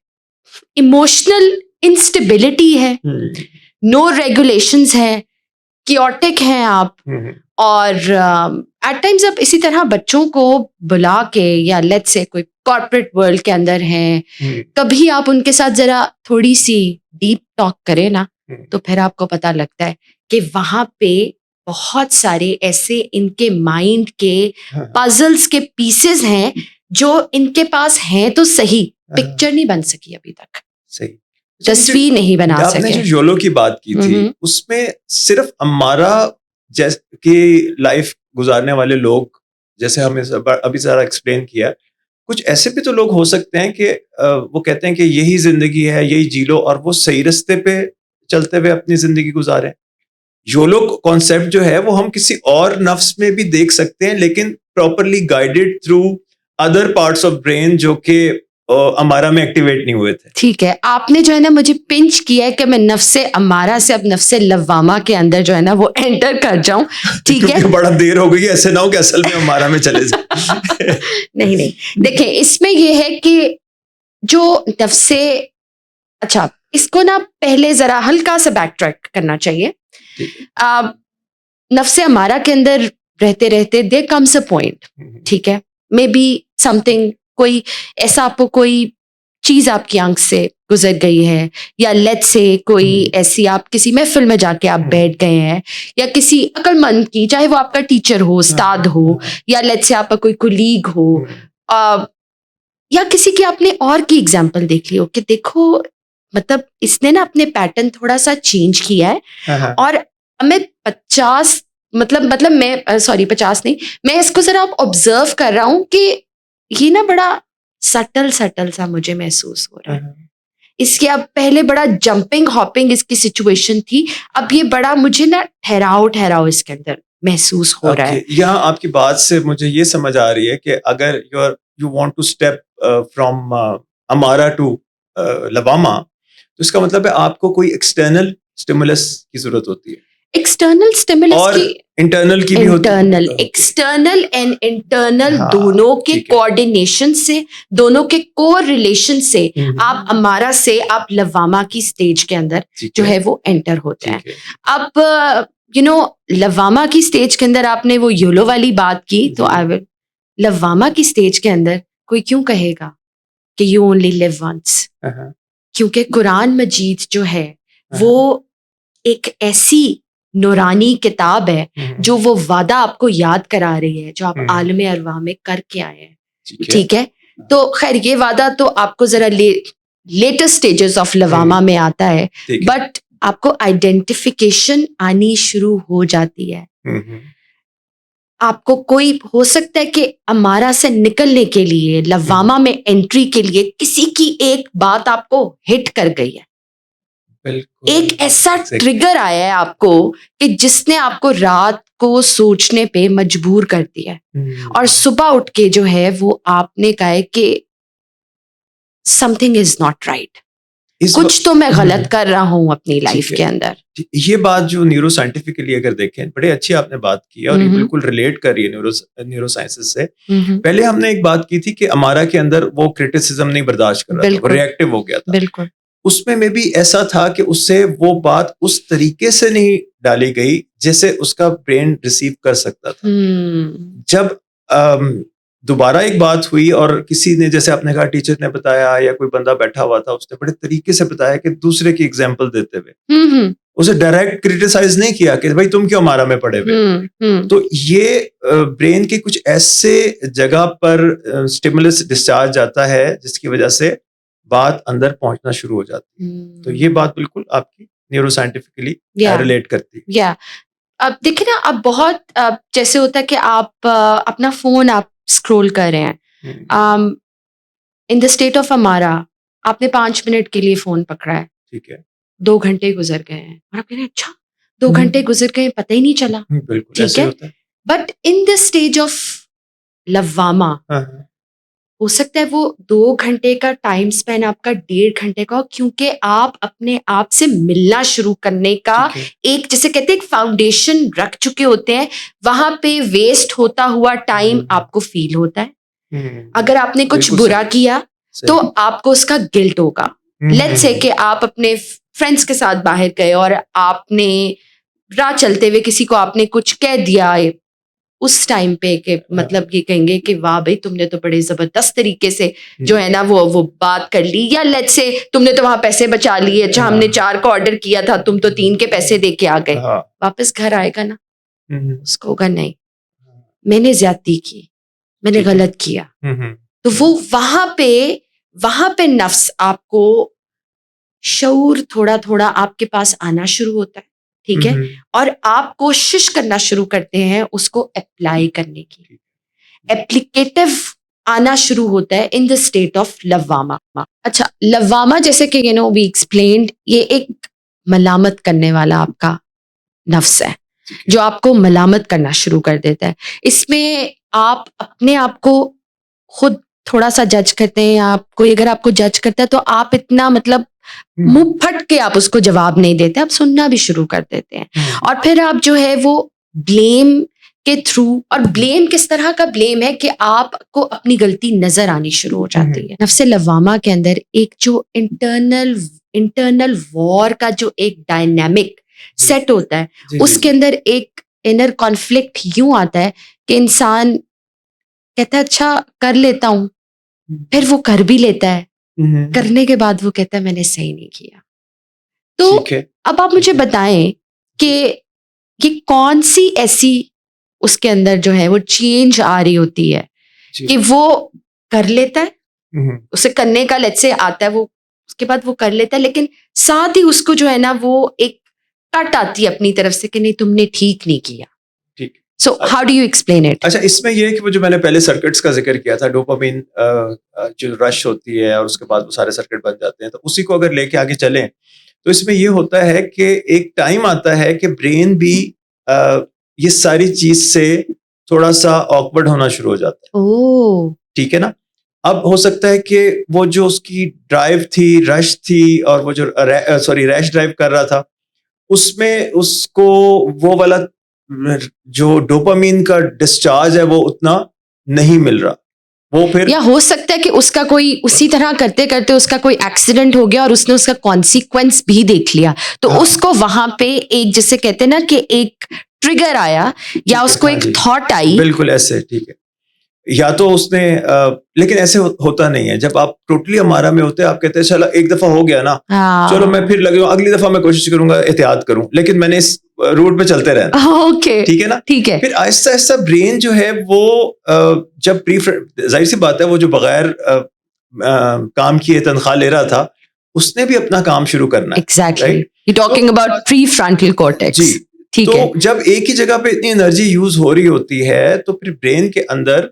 ایموشنل انسٹیبلٹی ہے, نو ریگولیشنز ہے, کیوٹک ہیں آپ, اور ایٹ ٹائمز آپ اسی طرح بچوں کو بلا کے, یا لیٹس سے کوئی کارپوریٹ ورلڈ کے اندر ہیں, کبھی آپ ان کے ساتھ ذرا تھوڑی سی ڈیپ ٹاک کریں نا, تو پھر آپ کو پتہ لگتا ہے کہ وہاں پہ بہت سارے ایسے ان کے مائنڈ کے پزلز کے پیسز ہیں جو ان کے پاس ہیں تو صحیح, پکچر نہیں بن سکی ابھی تک, صحیح تصویر نہیں بنا سکے. آپ نے جو یولو کی بات کی تھی اس میں صرف ہمارا جیسے کہ لائف گزارنے والے لوگ, جیسے ہمیں ابھی سارا ایکسپلین کیا, کچھ ایسے بھی تو لوگ ہو سکتے ہیں کہ وہ کہتے ہیں کہ یہی زندگی ہے, یہی جی لو, اور وہ صحیح رستے پہ چلتے ہوئے اپنی زندگی گزارے. یولو کانسیپٹ جو ہے وہ ہم کسی اور نفس میں بھی دیکھ سکتے ہیں, لیکن properly guided through other parts of brain جو کہ امارا میں ایکٹیویٹ نہیں ہوئے تھے. ٹھیک ہے, آپ نے جو ہے نا مجھے پنچ کیا ہے کہ میں نفس امارا سے اب نفس لوامہ کے اندر جو ہے نا وہ انٹر کر جاؤں. ٹھیک ہے, بڑا دیر ہو گئی, ایسے نہ ہو کہ اصل میں امارا میں چلے جائیں. نہیں, دیکھیں اس میں یہ ہے کہ جو نفس, اچھا اس کو نا پہلے ذرا ہلکا سا بیک ٹریک کرنا چاہیے. نفس امارا کے اندر رہتے رہتے دیر کمس اے پوائنٹ, ٹھیک ہے, مے بی سم تھنگ, کوئی ایسا آپ کو کوئی چیز آپ کی آنکھ سے گزر گئی ہے, یا لیٹ سے کوئی ایسی آپ کسی محفل میں جا کے آپ بیٹھ گئے ہیں, یا کسی عقل مند کی, چاہے وہ آپ کا ٹیچر ہو, استاد ہو, یا لیٹ سے آپ کا کوئی کولیگ ہو, یا کسی کی آپ نے اور کی ایگزامپل دیکھ لی ہو کہ دیکھو مطلب اس نے نا اپنے پیٹرن تھوڑا سا چینج کیا ہے, اور میں 50 مطلب میں 50 نہیں, میں اس کو ذرا آپ آبزرو کر رہا ہوں کہ یہ نا بڑا سٹل سا مجھے محسوس ہو رہا ہے. اس کے اب پہلے بڑا جمپنگ ہاپنگ اس کی سچویشن تھی, اب یہ بڑا مجھے نا ٹھہراؤ اس کے اندر محسوس ہو رہا ہے. یہاں آپ کی بات سے مجھے یہ سمجھ آ رہی ہے کہ اگر you want to step from امارا ٹو لواما, تو اس کا مطلب ہے آپ کو کوئی ایکسٹرنل اسٹیمولس کی ضرورت ہوتی ہے. ایکسٹرنل اسٹیمولس اور انٹرنل کی بھی ہوتی ہے. ایکسٹرنل اینڈ انٹرنل دونوں کے کوآرڈینیشن سے, دونوں کے کو ریلیشن سے آپ امارا سے آپ لواما کی سٹیج کے اندر جو ہے وہ انٹر ہوتے ہیں. اب لواما کی سٹیج کے اندر آپ نے وہ یولو والی بات کی, تو لواما کی سٹیج کے اندر کوئی کیوں کہے گا کہ یو اونلی لیو ونس, کیونکہ قرآن مجید جو ہے وہ ایک ایسی نورانی کتاب ہے جو وہ وعدہ آپ کو یاد کرا رہی ہے جو آپ عالم ارواح میں کر کے آئے ہیں. ٹھیک ہے, تو خیر یہ وعدہ تو آپ کو ذرا لیٹسٹ سٹیجز آف لواما میں آتا ہے, بٹ آپ کو آئیڈینٹیفیکیشن آنی شروع ہو جاتی ہے. آپ کو کوئی ہو سکتا ہے کہ امارہ سے نکلنے کے لیے لواما میں انٹری کے لیے کسی کی ایک بات آپ کو ہٹ کر گئی ہے, ایک ایسا ٹریگر آیا ہے آپ کو کہ جس نے آپ کو رات کو سوچنے پہ مجبور کر دیا ہے, اور صبح اٹھ کے جو ہے وہ آپ نے کہا ہے کہ some thing is not right, کچھ تو میں غلط کر رہا ہوں اپنی لائف کے اندر. یہ بات جو نیورو سائنٹیفکلی اگر دیکھیں, بڑے اچھی آپ نے بات کی ہے اور یہ بالکل ریلیٹ کر رہی ہے نیورو سائنسز سے. پہلے ہم نے ایک بات کی تھی کہ امارہ کے اندر وہ کرٹیسزم نہیں برداشت کر رہا تھا, وہ ری ایکٹیو ہو گیا تھا. بالکل اس میں بھی ایسا تھا کہ اس سے وہ بات اس طریقے سے نہیں ڈالی گئی جیسے اس کا برین ریسیو کر سکتا تھا. جب دوبارہ ایک بات ہوئی اور کسی نے, جیسے آپ نے کہا ٹیچر نے بتایا یا کوئی بندہ بیٹھا ہوا تھا, اس نے بڑے طریقے سے بتایا کہ دوسرے کی ایگزامپل دیتے ہوئے اسے ڈائریکٹ کریٹیسائز نہیں کیا کہ بھائی تم کیوں امارہ میں پڑے ہوئے. تو یہ برین کی کچھ ایسے جگہ پر اسٹیمولس ڈسچارج جاتا ہے جس کی وجہ سے بات اندر پہنچنا شروع ہو جاتی ہے. تو یہ بات بالکل آپ کی نیورو سائنٹیفکلی ریلیٹ کرتی ہے. اب دیکھیں نا, اب بہت جیسے ہوتا ہے کہ آپ اپنا فون آپ اسکرول کر رہے ہیں, ان دا اسٹیٹ آف امارا آپ نے 5 منٹ کے لیے فون پکڑا ہے, ٹھیک ہے, 2 گھنٹے گزر گئے ہیں اور آپ کہہ رہے ہیں اچھا 2 گھنٹے گزر گئے پتہ ہی نہیں چلا. ٹھیک ہے, but in the stage of لواما ہو سکتا ہے وہ 2 گھنٹے کا ٹائم اسپین آپ کا 1.5 گھنٹے کا ہو, کیونکہ آپ اپنے آپ سے ملنا شروع کرنے کا ایک جیسے کہتے ہیں ایک فاؤنڈیشن رکھ چکے ہوتے ہیں. وہاں پہ ویسٹ ہوتا ہوا ٹائم آپ کو فیل ہوتا ہے. اگر آپ نے کچھ برا کیا تو آپ کو اس کا گلٹ ہوگا. لیٹس سے کہ آپ اپنے فرینڈس کے ساتھ باہر گئے اور آپ نے راہ چلتے ہوئے کسی کو آپ نے کچھ کہہ دیا اس ٹائم پہ, کہ مطلب یہ کہیں گے کہ واہ بھائی تم نے تو بڑے زبردست طریقے سے جو ہے نا وہ بات کر لی, یا لیٹ سے تم نے تو وہاں پیسے بچا لیے, اچھا ہم نے 4 کا آرڈر کیا تھا تم تو 3 کے پیسے دے کے آ گئے. واپس گھر آئے گا نا, اس کو ہوگا نہیں میں نے زیادتی کی, میں نے غلط کیا. تو وہ وہاں پہ نفس آپ کو شعور تھوڑا تھوڑا آپ کے پاس آنا شروع ہوتا ہے. ٹھیک ہے, اور آپ کوشش کرنا شروع کرتے ہیں اس کو اپلائی کرنے کی. اپلیکیٹو آنا شروع ہوتا ہے ان دا اسٹیٹ آف لواما. اچھا, لواما جیسے کہ وی ایکسپلینڈ, یہ ایک ملامت کرنے والا آپ کا نفس ہے جو آپ کو ملامت کرنا شروع کر دیتا ہے. اس میں آپ اپنے آپ کو خود تھوڑا سا جج کرتے ہیں. آپ کوئی اگر آپ کو جج کرتا ہے تو آپ اتنا مطلب منہ پھٹ کے آپ اس کو جواب نہیں دیتے, آپ سننا بھی شروع کر دیتے ہیں. اور پھر آپ جو ہے وہ بلیم کے تھرو, اور بلیم کس طرح کا بلیم ہے کہ آپ کو اپنی غلطی نظر آنی شروع ہو جاتی ہے. نفس لوامہ کے اندر ایک جو انٹرنل وار کا جو ایک ڈائنامک سیٹ ہوتا ہے, اس کے اندر ایک انر کانفلکٹ یوں آتا ہے کہ انسان کہتا ہے اچھا کر لیتا ہوں, پھر وہ کر بھی لیتا ہے, کرنے کے بعد وہ کہتا ہے میں نے صحیح نہیں کیا. تو اب آپ مجھے بتائیں کہ یہ کون سی ایسی اس کے اندر جو ہے وہ چینج آ رہی ہوتی ہے کہ وہ کر لیتا ہے, اسے کرنے کا لیٹ سے آتا ہے, وہ اس کے بعد وہ کر لیتا ہے, لیکن ساتھ ہی اس کو جو ہے نا وہ ایک کٹ آتی ہے اپنی طرف سے کہ نہیں تم نے ٹھیک نہیں کیا. So how do you explain it? اچھا, اس میں یہ ہے کہ وہ جو میں نے پہلے سرکٹس کا ذکر کیا تھا, ڈوپامین جو رش ہوتی ہے اور اس کے بعد وہ سارے سرکٹ بن جاتے ہیں, تو اسی کو اگر لے کے آگے چلیں تو اس میں یہ ہوتا ہے کہ ایک ٹائم آتا ہے کہ برین بھی یہ ساری چیز سے تھوڑا سا آکورڈ ہونا شروع ہو جاتا ہے. ٹھیک ہے نا. اب ہو سکتا ہے کہ وہ جو اس کی ڈرائیو تھی, رش تھی, اور وہ جو ریش ڈرائیو کر رہا تھا, اس میں اس کو وہ والا جو ڈوپامین کا ڈسچارج ہے وہ اتنا نہیں مل رہا. وہ پھر یا ہو سکتا ہے کہ اس کا کوئی اسی طرح کرتے کرتے اس کا کوئی ایکسیڈنٹ ہو گیا اور اس نے اس کا کانسیکوینس بھی دیکھ لیا, تو اس کو وہاں پہ ایک جسے کہتے ہیں نا کہ ایک ٹریگر آیا یا اس کو ایک تھاٹ آئی. بالکل ایسے, ٹھیک ہے. یا تو اس نے لیکن ایسے ہوتا نہیں ہے. جب آپ ٹوٹلی ہمارا میں ہوتے ہیں, آپ کہتے ہیں چلو ایک دفعہ ہو گیا نا, چلو میں پھر لگے ہوں, اگلی دفعہ میں کوشش کروں گا احتیاط کروں, لیکن میں نے اس روٹ پہ چلتے رہنا. ٹھیک ہے نا. ٹھیک ہے. پھر آہستہ آہستہ برین جو ہے وہ جب ظاہر سی بات ہے وہ جو بغیر کام کیے تنخواہ لے رہا تھا, اس نے بھی اپنا کام شروع کرنا ہے. Exactly. You're talking about prefrontal cortex. جی. تو جب ایک ہی جگہ پہ اتنی انرجی یوز ہو رہی ہوتی ہے تو پھر برین کے اندر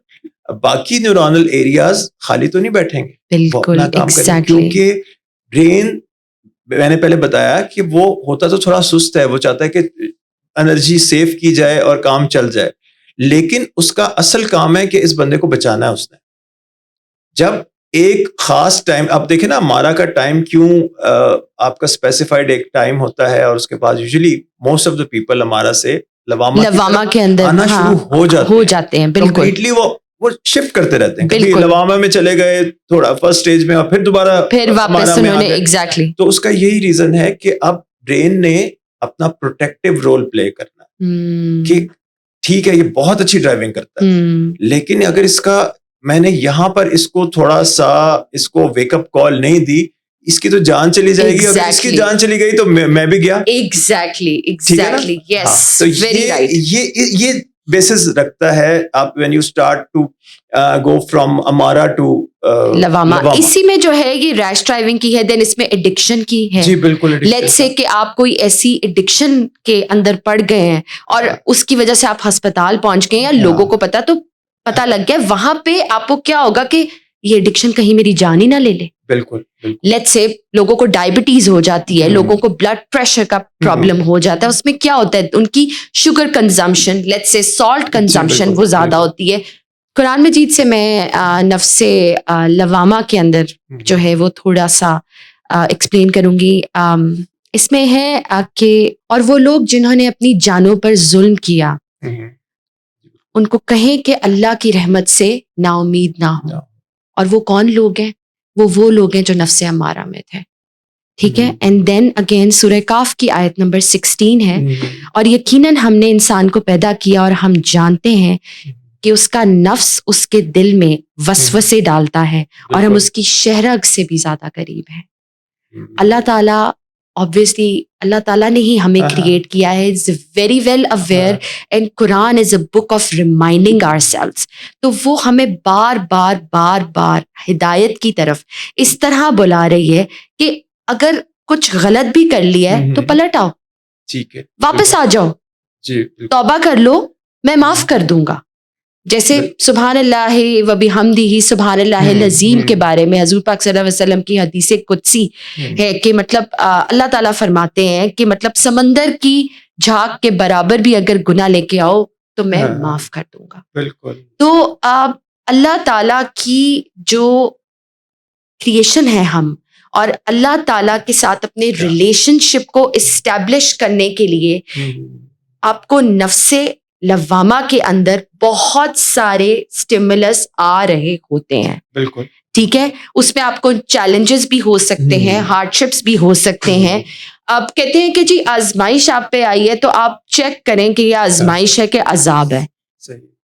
باقی نیورونل ایریاز خالی تو نہیں بیٹھیں گے، وہ اپنا کام کریں گے، کیونکہ برین میں نے پہلے بتایا کہ وہ ہوتا تو تھوڑا سست ہے، وہ چاہتا ہے کہ انرجی سیو کی جائے اور کام چل جائے، لیکن اس کا اصل کام ہے کہ اس بندے کو بچانا ہے اس نے. جب ایک خاص ٹائم، آپ دیکھیں نا ہمارا کا ٹائم کیوں آپ کا اسپیسیفائڈ ایک ٹائم ہوتا ہے اور اس کے بعد usually most of the people ہمارا سے لواما کے اندر آنا شروع ہو جاتے ہیں. بالکل کمپلیٹلی وہ شفٹ کرتے رہتے ہیں، کبھی لواما میں چلے گئے تھوڑا فرسٹ اسٹیج میں اور پھر دوبارہ واپس انہوں نے ایگزیکٹلی. تو اس کا یہی ریزن ہے کہ اب برین نے اپنا پروٹیکٹیو رول پلے کرنا کہ ٹھیک ہے یہ بہت اچھی ڈرائیونگ کرتا ہے، لیکن اگر اس کا میں نے یہاں پر اس کو تھوڑا سا اس کو ویک اپ کال نہیں دی، اس کی تو جان چلی جائے گی، اگر اس کی جان چلی گئی تو میں بھی گیا. Exactly yes, very right. یہ بیسس رکھتا ہے آپ when you start to go from امارا ٹو لواما. اسی میں جو ہے یہ ریش ڈرائیونگ کی ہے، دین اس میں ایڈکشن کی ہے. جی بالکل. لیٹس سے کہ آپ کوئی ایسی ایڈکشن کے اندر پڑ گئے ہیں اور اس کی وجہ سے آپ ہسپتال پہنچ گئے ہیں، یا لوگوں کو پتا لگ گیا، وہاں پہ آپ کو کیا ہوگا کہ یہ ایڈکشن کہیں میری جان ہی نہ لے لے. بالکل. لیٹس سے لوگوں کو ڈائبٹیز ہو جاتی ہے، لوگوں کو بلڈ پریشر کا پرابلم ہو جاتا ہے. اس میں کیا ہوتا ہے، ان کی sugar consumption, let's say salt consumption وہ زیادہ ہوتی ہے. قرآن مجید سے میں نفس لواما کے اندر جو ہے وہ تھوڑا سا ایکسپلین کروں گی. اس میں ہے کہ اور وہ لوگ جنہوں نے اپنی جانوں پر ظلم کیا ان کو کہیں کہ اللہ کی رحمت سے نا امید نہ ہو. اور وہ کون لوگ ہیں؟ وہ لوگ ہیں جو نفس امارہ میں تھے. ٹھیک ہے. اینڈ دین اگین سورہ کاف کی آیت نمبر 16 ہے، اور یقیناً ہم نے انسان کو پیدا کیا اور ہم جانتے ہیں کہ اس کا نفس اس کے دل میں وسوسے ڈالتا ہے اور ہم اس کی شہرگ سے بھی زیادہ قریب ہیں. اللہ تعالیٰ obviously اللہ تعالیٰ نے ہی ہمیں کریٹ کیا ہے. Is very well aware and Quran is a book of reminding ourselves. تو وہ ہمیں بار بار بار بار ہدایت کی طرف اس طرح بلا رہی ہے کہ اگر کچھ غلط بھی کر لیا ہے تو پلٹ آؤ، ٹھیک ہے، واپس آ جاؤ، توبہ کر لو، میں معاف کر دوں گا. جیسے سبحان اللہ و بحمدہ سبحان اللہ العظیم کے بارے میں حضور پاک صلی اللہ علیہ وسلم کی حدیث قدسی ہے کہ مطلب اللہ تعالیٰ فرماتے ہیں کہ مطلب سمندر کی جھاگ کے برابر بھی اگر گناہ لے کے آؤ تو میں معاف کر دوں گا. بالکل. تو اللہ تعالیٰ کی جو کریشن ہے ہم، اور اللہ تعالیٰ کے ساتھ اپنے ریلیشن شپ کو اسٹیبلش کرنے کے لیے آپ کو نفس لواما کے اندر بہت سارے اسٹیمولس آ رہے ہوتے ہیں. بالکل. ٹھیک ہے. اس میں آپ کو چیلنجز بھی ہو سکتے ہیں، ہارڈ شپس بھی ہو سکتے ہیں. آپ کہتے ہیں کہ جی آزمائش آپ پہ آئی ہے تو آپ چیک کریں کہ یہ آزمائش ہے کہ عذاب ہے.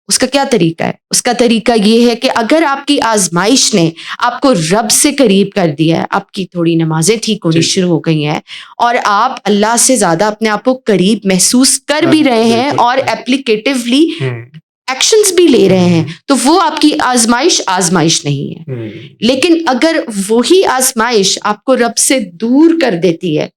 اس کا کیا طریقہ ہے؟ اس کا طریقہ یہ ہے کہ اگر آپ کی آزمائش نے آپ کو رب سے قریب کر دیا ہے، آپ کی تھوڑی نمازیں ٹھیک ہونی شروع ہو گئی ہیں اور آپ اللہ سے زیادہ اپنے آپ کو قریب محسوس کر بھی رہے ہیں اور ایپلیکیٹیولی ایکشنز بھی لے رہے ہیں، تو وہ آپ کی آزمائش نہیں ہے. لیکن اگر وہی آزمائش آپ کو رب سے دور کر دیتی ہے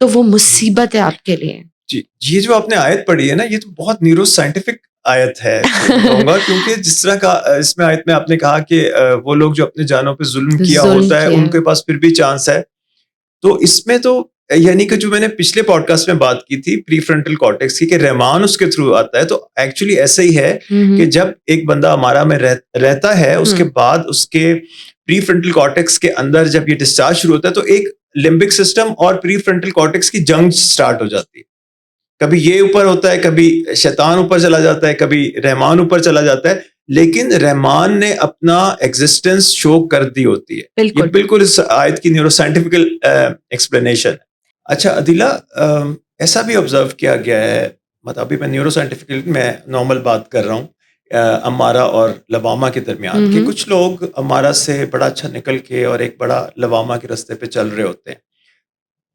تو وہ مصیبت ہے آپ کے لیے. جی، یہ جو آپ نے آیت پڑھی ہے نا، یہ تو بہت نیورو سائنٹیفک آیت ہے کہوں گا، کیونکہ جس طرح کا اس میں آیت میں آپ نے کہا کہ وہ لوگ جو اپنے جانوں پہ ظلم کیا ہوتا ہے ان کے پاس پھر بھی چانس ہے. تو اس میں تو یعنی کہ جو میں نے پچھلے پوڈ کاسٹ میں بات کی تھی پری فرنٹل کارٹیکس کی کہ رحمان اس کے تھرو آتا ہے، تو ایکچولی ایسا ہی ہے کہ جب ایک بندہ ہمارا میں رہتا ہے اس کے بعد اس کے پری فرنٹل کارٹیکس کے اندر جب یہ ڈسچارج شروع ہوتا ہے تو ایک لمبک سسٹم اور پری فرنٹل کارٹیکس کی جنگ سٹارٹ ہو جاتی ہے. کبھی یہ اوپر ہوتا ہے، کبھی شیطان اوپر چلا جاتا ہے، کبھی رحمان اوپر چلا جاتا ہے، لیکن رحمان نے اپنا ایگزسٹنس شو کر دی ہوتی ہے. یہ بالکل اس آیت کی نیورو سائنٹیفیکل ایکسپلینیشن ہے. اچھا عدیلہ، ایسا بھی آبزرو کیا گیا ہے، مطلب ابھی میں نیورو سائنٹیفیکل میں نارمل بات کر رہا ہوں امارہ اور لواما کے درمیان، کہ کچھ لوگ امارہ سے بڑا اچھا نکل کے اور ایک بڑا لواما کے راستے پہ چل رہے ہوتے ہیں،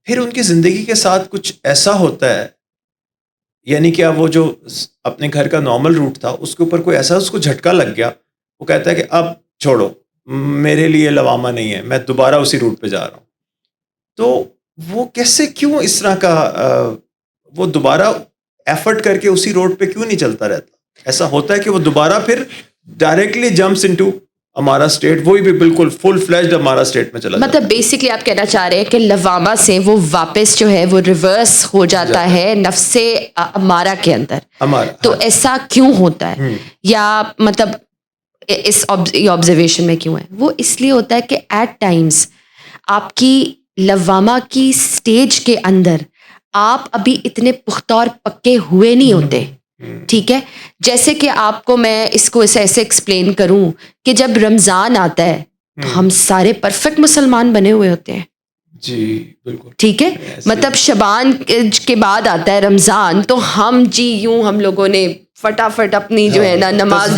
پھر ان کی زندگی کے ساتھ کچھ ایسا ہوتا ہے، یعنی کہ وہ جو اپنے گھر کا نارمل روٹ تھا اس کے اوپر کوئی ایسا اس کو جھٹکا لگ گیا، وہ کہتا ہے کہ اب چھوڑو، میرے لیے لواما نہیں ہے، میں دوبارہ اسی روٹ پہ جا رہا ہوں. تو وہ کیسے، کیوں اس طرح کا وہ دوبارہ ایفرٹ کر کے اسی روڈ پہ کیوں نہیں چلتا رہتا؟ ایسا ہوتا ہے کہ وہ دوبارہ پھر ڈائریکٹلی جمپس انٹو ہمارا اسٹیٹ, وہی بھی بالکل فل فلیجڈ ہمارا اسٹیٹ میں چلا. مطلب بیسکلی آپ کہنا چاہ رہے ہیں کہ لوامہ سے وہ واپس جو ہے وہ ریورس ہو جاتا ہے نفس امارہ کے اندر ہمارا. تو ایسا کیوں ہوتا ہے, یا مطلب اس آبزرویشن میں کیوں ہے وہ؟ اس لیے ہوتا ہے کہ ایٹ ٹائمز آپ کی لوامہ کی سٹیج کے اندر آپ ابھی اتنے پختہ اور پکے ہوئے نہیں ہوتے, ٹھیک ہے. جیسے کہ آپ کو میں اس کو ایسے ایکسپلین کروں کہ جب رمضان آتا ہے تو ہم سارے پرفیکٹ مسلمان بنے ہوئے ہوتے ہیں, جی بالکل ٹھیک ہے. مطلب شعبان کے بعد آتا ہے رمضان, تو ہم یوں ہم لوگوں نے فٹافٹ اپنی جو ہے نا نماز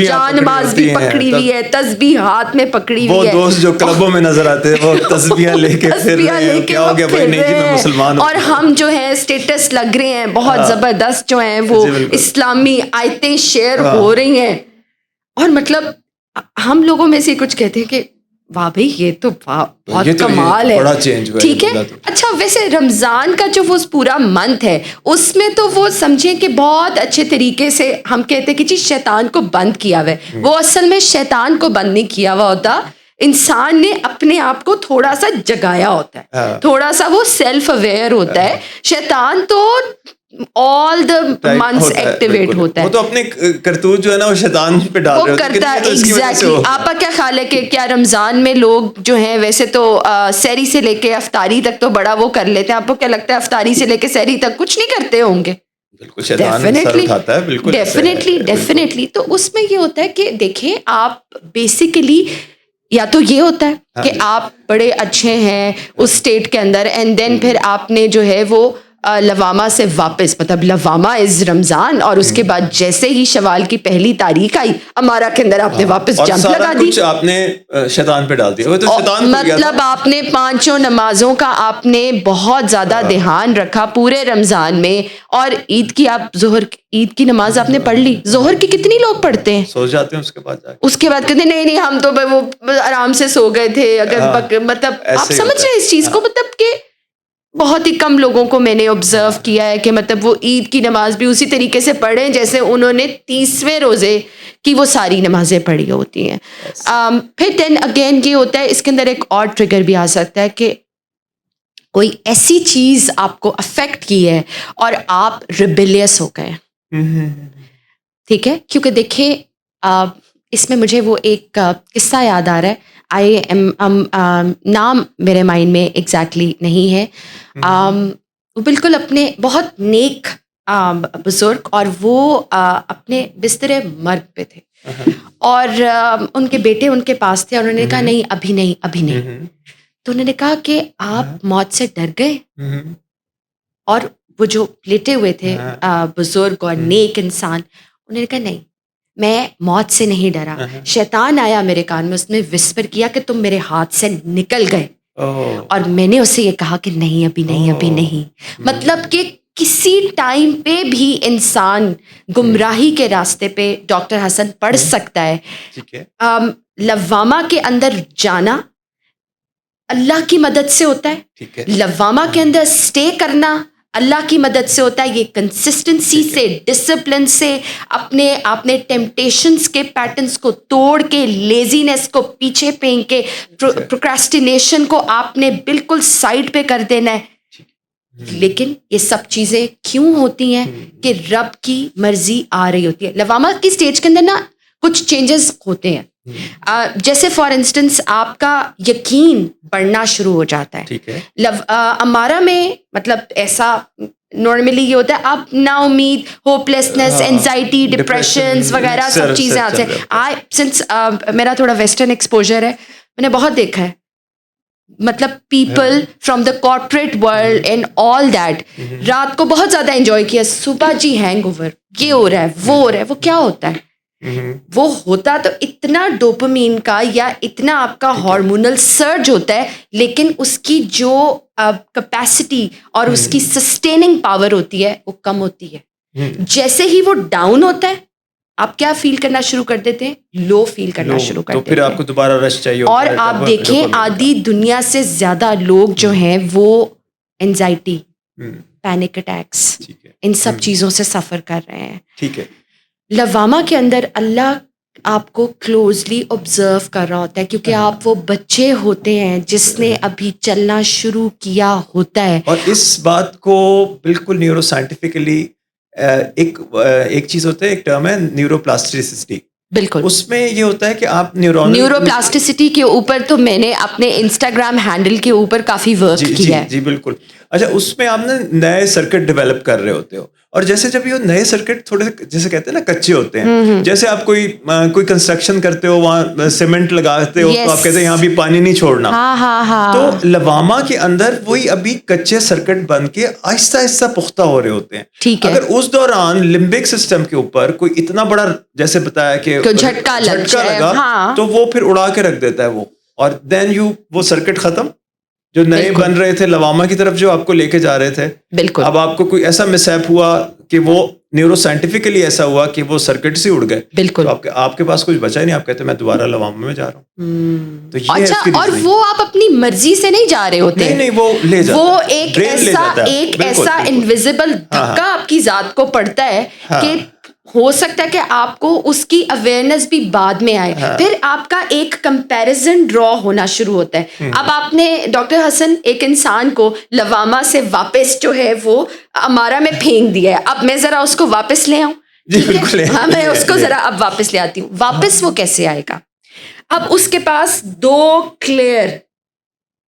بھی پکڑی ہوئی ہے, تسبیح ہاتھ میں پکڑی ہوئی ہے. وہ دوست جو کلبوں میں نظر آتے ہیں وہ تسبیحاں لے کے پھر رہے ہیں, کیا ہو گیا بھائی, نہیں جی میں مسلمان ہوں. اور ہم جو ہے اسٹیٹس لگ رہے ہیں بہت زبردست, جو ہیں وہ اسلامی آیتیں شیئر ہو رہی ہیں, اور مطلب ہم لوگوں میں سے کچھ کہتے ہیں کہ واہ بھائی یہ تو بہت کمال ہے, ٹھیک ہے. اچھا ویسے رمضان کا جو وہ پورا منتھ ہے اس میں تو وہ سمجھیں کہ بہت اچھے طریقے سے ہم کہتے ہیں کہ جی شیطان کو بند کیا ہوا ہے. وہ اصل میں شیطان کو بند نہیں کیا ہوا ہوتا, انسان نے اپنے آپ کو تھوڑا سا جگایا ہوتا ہے, تھوڑا سا وہ سیلف اویئر ہوتا ہے. شیطان تو all the months ایکٹیویٹ ہوتا ہے, وہ تو اپنے کرتوت جو ہے نا وہ شیطان پہ ڈال رہے ہوتے ہیں, کرتا ہے. ایگزیکٹلی. آپ کا کیا خیال ہے کہ کیا رمضان میں لوگ جو ہیں ویسے تو سحری سے لے کے افطاری تک تو بڑا وہ کر لیتے ہیں, آپ کو کیا لگتا ہے افطاری سے لے کے سحری تک کچھ نہیں کرتے ہوں گے؟ بالکل شیطان سر اٹھاتا ہے, بالکل ڈیفینیٹلی. تو اس میں یہ ہوتا ہے کہ دیکھیں آپ بیسیکلی یا تو یہ ہوتا ہے کہ آپ بڑے اچھے ہیں اس اسٹیٹ کے اندر, اینڈ دین پھر آپ نے جو ہے وہ لوامہ سے واپس, مطلب لوامہ از رمضان, اور اس کے بعد جیسے ہی شوال کی پہلی تاریخ آئی امارہ کے اندر آپ نے واپس جمپ لگا دی, آپ نے شیطان پہ ڈال دیا. مطلب آپ نے 5 نمازوں کا آپ نے بہت زیادہ دھیان رکھا پورے رمضان میں, اور عید کی آپ عید کی نماز آپ نے پڑھ لی. ظہر کی کتنی لوگ پڑھتے ہیں, سو جاتے ہیں, اس کے بعد کہتے ہیں نہیں ہم تو وہ آرام سے سو گئے تھے. اگر مطلب آپ سمجھ رہے ہیں اس چیز کو, مطلب کہ بہت ہی کم لوگوں کو میں نے آبزرو کیا ہے کہ مطلب وہ عید کی نماز بھی اسی طریقے سے پڑھیں جیسے انہوں نے 30ویں روزے کی وہ ساری نمازیں پڑھی ہوتی ہیں. پھر دین اگین یہ ہوتا ہے اس کے اندر ایک اور ٹریگر بھی آ سکتا ہے کہ کوئی ایسی چیز آپ کو افیکٹ کی ہے اور آپ ریبیلیس ہو گئے, ٹھیک ہے. کیونکہ دیکھیں اس میں مجھے وہ ایک قصہ یاد آ رہا ہے, نام میرے مائنڈ میں ایگزیکٹلی نہیں ہے. وہ بالکل اپنے بہت نیک بزرگ, اور وہ اپنے بستر مرگ پہ تھے, اور ان کے بیٹے ان کے پاس تھے, اور انہوں نے کہا نہیں ابھی نہیں. تو انہوں نے کہا کہ آپ موت سے ڈر گئے, اور وہ جو لیٹے ہوئے تھے بزرگ اور نیک انسان, انہوں نے کہا نہیں میں موت سے نہیں ڈرا, شیطان آیا میرے کان میں, اس نے وسپر کیا کہ تم میرے ہاتھ سے نکل گئے, اور میں نے اسے یہ کہا کہ نہیں ابھی نہیں. مطلب کہ کسی ٹائم پہ بھی انسان گمراہی کے راستے پہ ڈاکٹر حسن پڑھ سکتا ہے. لوامہ کے اندر جانا اللہ کی مدد سے ہوتا ہے, لوامہ کے اندر اسٹے کرنا اللہ کی مدد سے ہوتا ہے. یہ کنسسٹنسی سے, ڈسپلن سے, آپ نے ٹیمپٹیشنز کے پیٹرنز کو توڑ کے, لیزینس کو پیچھے پھینک کے, پروکراسٹینیشن کو آپ نے بالکل سائڈ پہ کر دینا ہے. لیکن یہ سب چیزیں کیوں ہوتی ہیں کہ رب کی مرضی آ رہی ہوتی ہے. لوامہ کی سٹیج کے اندر نا کچھ چینجز ہوتے ہیں, جیسے فار انسٹنس آپ کا یقین بڑھنا شروع ہو جاتا ہے. امارہ میں مطلب ایسا نارملی یہ ہوتا ہے آپ نا امید, ہوپلیسنس, اینزائٹی, ڈپریشنز وغیرہ سب چیزیں آتے ہیں. سنس میرا تھوڑا ویسٹرن ایکسپوجر ہے, میں نے بہت دیکھا ہے, مطلب people from the corporate world and all that رات کو بہت زیادہ انجوائے کیا, صبح جی ہینگ اوور, یہ ہو رہا ہے وہ ہو رہا ہے. وہ کیا ہوتا ہے, وہ ہوتا تو اتنا ڈوپامین کا یا اتنا آپ کا ہارمونل سرج ہوتا ہے, لیکن اس کی جو کیپیسٹی اور اس کی سسٹیننگ پاور ہوتی ہے وہ کم ہوتی ہے. جیسے ہی وہ ڈاؤن ہوتا ہے آپ کیا فیل کرنا شروع کر دیتے ہیں, لو فیل کرنا شروع کر دیتے ہیں, پھر آپ کو دوبارہ رش چاہیے. اور آپ دیکھیں آدھی دنیا سے زیادہ لوگ جو ہیں وہ اینزائٹی, پینک اٹیکس، ان سب چیزوں سے سفر کر رہے ہیں. ٹھیک ہے. لوامہ کے اندر اللہ آپ کو کلوزلی آبزرو کر رہا ہوتا ہے کیونکہ آپ وہ بچے ہوتے ہیں جس نے ابھی چلنا شروع کیا ہوتا ہے. اور اس بات کو بالکل نیورو سائنٹیفکلی ایک چیز ہوتا ہے، ایک ٹرم ہے نیورو پلاسٹیسٹی. بالکل اس میں یہ ہوتا ہے کہ آپ نیورو پلاسٹیسٹی کے اوپر تو میں نے اپنے انسٹاگرام ہینڈل کے اوپر کافی ورک کیا ہے. جی بالکل. اچھا، اس میں آپ نے نئے سرکٹ ڈیولپ کر رہے ہوتے ہو، اور جیسے جب یہ نئے سرکٹ تھوڑے جیسے کہتے ہیں نا کچے ہوتے ہیں، جیسے آپ کوئی کنسٹرکشن کرتے ہو، وہاں سیمنٹ لگاتے ہو تو آپ کہتے ہیں یہاں بھی پانی نہیں چھوڑنا. تو لوامہ کے اندر وہی ابھی کچے سرکٹ بن کے آہستہ آہستہ پختہ ہو رہے ہوتے ہیں. اگر اس دوران لمبک سسٹم کے اوپر کوئی اتنا بڑا جیسے بتایا کہ جھٹکا لگا تو وہ پھر اڑا کے رکھ دیتا ہے وہ، اور دین وہ سرکٹ ختم. جو نئے بن رہے تھے لوامہ کی طرف جو آپ کو لے کے جا رہے تھے، بالکل اب آپ کو کوئی ایسا مس ہیپ ہوا کہ وہ نیورو سائنٹیفکلی ایسا ہوا کہ وہ سرکٹ سے اڑ گئے، بالکل آپ کے پاس کچھ بچا ہی نہیں. آپ کہتے میں دوبارہ لوامہ میں جا رہا ہوں. تو اچھا، اور وہ آپ اپنی مرضی سے نہیں جا رہے ہوتے، نہیں وہ لے جاتا، وہ ایک ایسا انویزیبل دھکا آپ کی ذات کو پڑتا ہے کہ ہو سکتا ہے کہ آپ کو اس کی اویئرنیس بھی بعد میں آئے. پھر آپ کا ایک کمپیریزن ڈرا ہونا شروع ہوتا ہے. اب آپ نے ڈاکٹر حسن ایک انسان کو لوامہ سے واپس جو ہے وہ امارا میں پھینک دیا ہے، اب میں ذرا اس کو واپس لے آؤں. ہاں، میں اس کو ذرا اب واپس لے آتی ہوں. واپس وہ کیسے آئے گا؟ اب اس کے پاس دو کلیئر،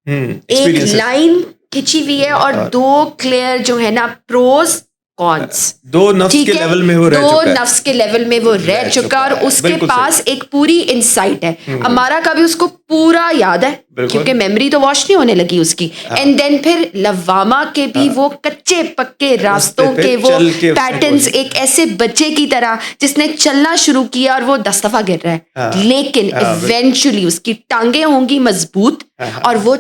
ایک لائن کھینچی ہوئی ہے اور دو کلیئر جو ہے نا پروز کونس، دو نفس کے لیول میں وہ رہ چکا ہے، دو نفس کے لیول میں وہ رہ چکا، اور اس کے پاس ایک پوری انسائٹ ہے. امارا کا بھی اس کو پورا یاد ہے کیونکہ میموری تو واش نہیں ہونے لگی اس کی. اینڈ دین پھر لوامہ کے بھی وہ کچے پکے راستوں کے وہ پیٹرنز، ایک ایسے بچے کی طرح جس نے چلنا شروع کیا اور وہ 10 دفعہ گر رہا ہے، لیکن ایونچولی اس کی ٹانگیں ہوں گی مضبوط اور وہ